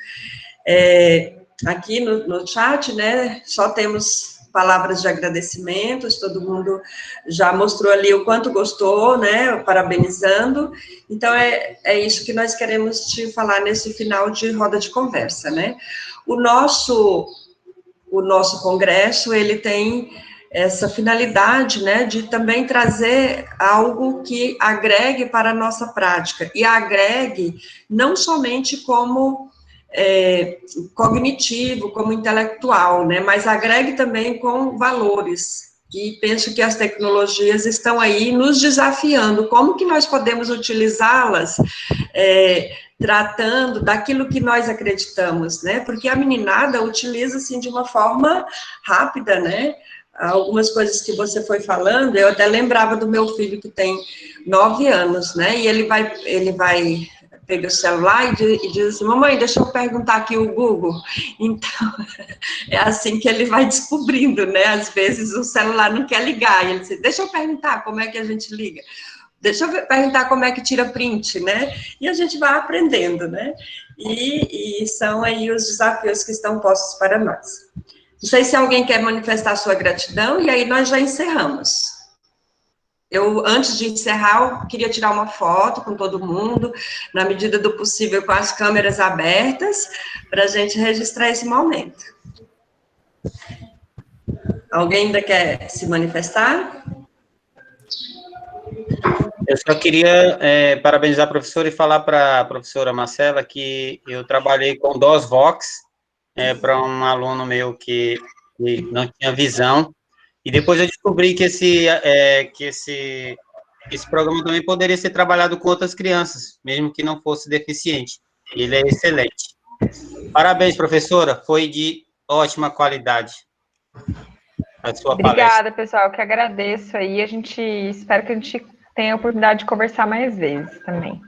Speaker 1: Aqui no chat, né, só temos palavras de agradecimentos, todo mundo já mostrou ali o quanto gostou, né, parabenizando. Então, é isso que nós queremos te falar nesse final de roda de conversa, né. O nosso congresso, ele tem essa finalidade, né, de também trazer algo que agregue para a nossa prática, e agregue não somente como cognitivo, como intelectual, né, mas agregue também com valores, e penso que as tecnologias estão aí nos desafiando, como que nós podemos utilizá-las, tratando daquilo que nós acreditamos, né, porque a meninada utiliza, assim, de uma forma rápida, né, algumas coisas que você foi falando, eu até lembrava do meu filho que tem 9 anos, né, e ele vai pega o celular e diz assim, mamãe, deixa eu perguntar aqui o Google. Então, é assim que ele vai descobrindo, né, às vezes o celular não quer ligar, e ele diz, deixa eu perguntar como é que a gente liga. Deixa eu perguntar como é que tira print, né? E a gente vai aprendendo, né? E são aí os desafios que estão postos para nós. Não sei se alguém quer manifestar sua gratidão, e aí nós já encerramos. Antes de encerrar, eu queria tirar uma foto com todo mundo, na medida do possível, com as câmeras abertas, para a gente registrar esse momento. Alguém ainda quer se manifestar?
Speaker 7: Eu só queria parabenizar a professora e falar para a professora Marcela que eu trabalhei com DOS-Vox para um aluno meu que não tinha visão, e depois eu descobri que esse programa também poderia ser trabalhado com outras crianças, mesmo que não fosse deficiente. Ele é excelente. Parabéns, professora, foi de ótima qualidade. a sua palestra.
Speaker 2: Obrigada, pessoal, eu que agradeço aí. Espero que a gente tenha a oportunidade de conversar mais vezes também.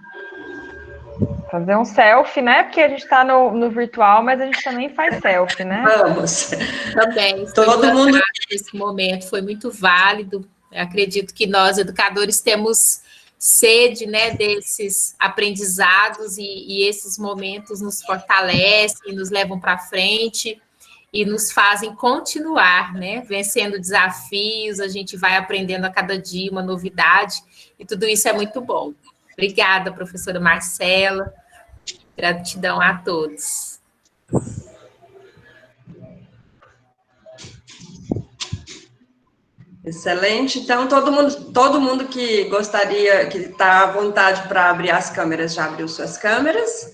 Speaker 2: Fazer um selfie, né? Porque a gente está no virtual, mas a gente também faz selfie, né?
Speaker 1: Vamos.
Speaker 6: Também, estou
Speaker 1: Todo
Speaker 6: encantada
Speaker 1: mundo.
Speaker 6: nesse momento, foi muito válido. Eu acredito que nós, educadores, temos sede, né, desses aprendizados e esses momentos nos fortalecem, nos levam para frente e nos fazem continuar, né, vencendo desafios, a gente vai aprendendo a cada dia uma novidade e tudo isso é muito bom. Obrigada, professora Marcela. Gratidão a todos.
Speaker 1: Excelente. Então, todo mundo que gostaria, que está à vontade para abrir as câmeras, já abriu suas câmeras,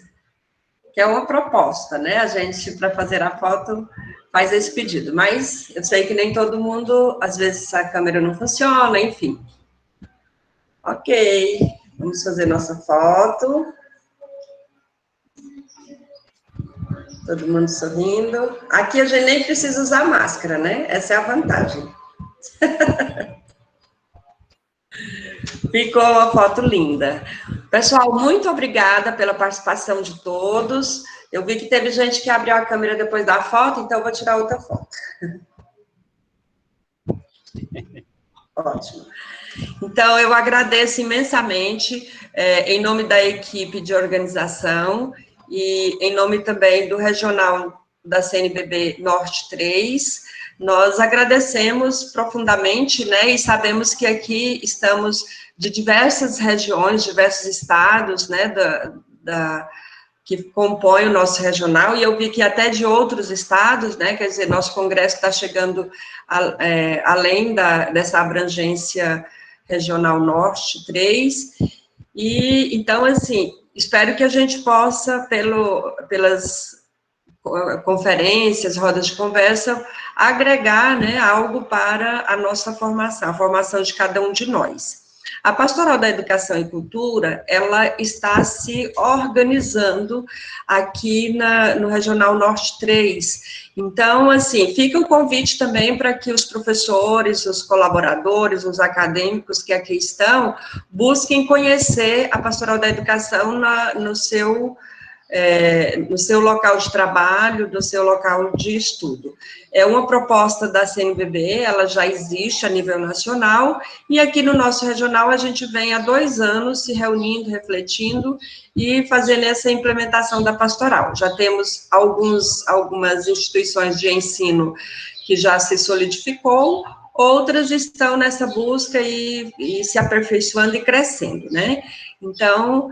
Speaker 1: que é uma proposta, né? A gente, para fazer a foto, faz esse pedido. Mas eu sei que nem todo mundo, às vezes a câmera não funciona, enfim. Ok, vamos fazer nossa foto. Todo mundo sorrindo. Aqui a gente nem precisa usar máscara, né? Essa é a vantagem. Ficou uma foto linda. Pessoal, muito obrigada pela participação de todos. Eu vi que teve gente que abriu a câmera depois da foto, então eu vou tirar outra foto. Ótimo. Então, eu agradeço imensamente, em nome da equipe de organização e em nome também do Regional da CNBB Norte 3, nós agradecemos profundamente, né, e sabemos que aqui estamos de diversas regiões, diversos estados, né, que compõem o nosso regional, e eu vi que até de outros estados, né, quer dizer, nosso congresso está chegando além dessa abrangência regional Norte 3, e então, assim, espero que a gente possa, pelas conferências, rodas de conversa, agregar, né, algo para a nossa formação, a formação de cada um de nós. A Pastoral da Educação e Cultura, ela está se organizando aqui no Regional Norte 3. Então, assim, fica o convite também para que os professores, os colaboradores, os acadêmicos que aqui estão, busquem conhecer a Pastoral da Educação no seu local de trabalho, no seu local de estudo. É uma proposta da CNBB, ela já existe a nível nacional, e aqui no nosso regional a gente vem há 2 anos se reunindo, refletindo e fazendo essa implementação da pastoral. Já temos algumas instituições de ensino que já se solidificou, outras estão nessa busca e se aperfeiçoando e crescendo, né? Então,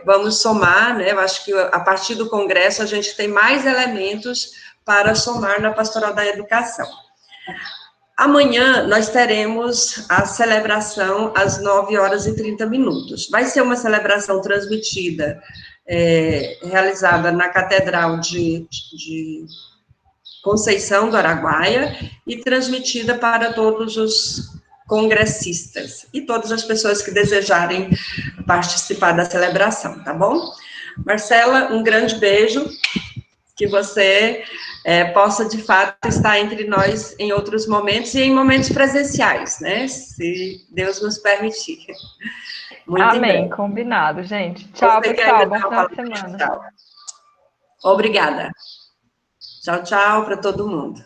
Speaker 1: vamos somar, né? Eu acho que a partir do Congresso a gente tem mais elementos para somar na Pastoral da Educação. Amanhã nós teremos a celebração às 9h30. Vai ser uma celebração transmitida, realizada na Catedral de Conceição do Araguaia e transmitida para todos os congressistas e todas as pessoas que desejarem participar da celebração, tá bom? Marcela, um grande beijo, que você possa, de fato, estar entre nós em outros momentos e em momentos presenciais, né? Se Deus nos permitir. Muito
Speaker 2: Amém, combinado, gente. Tchau, pessoal, bom final de semana.
Speaker 1: Tchau. Obrigada. Tchau, tchau para todo mundo.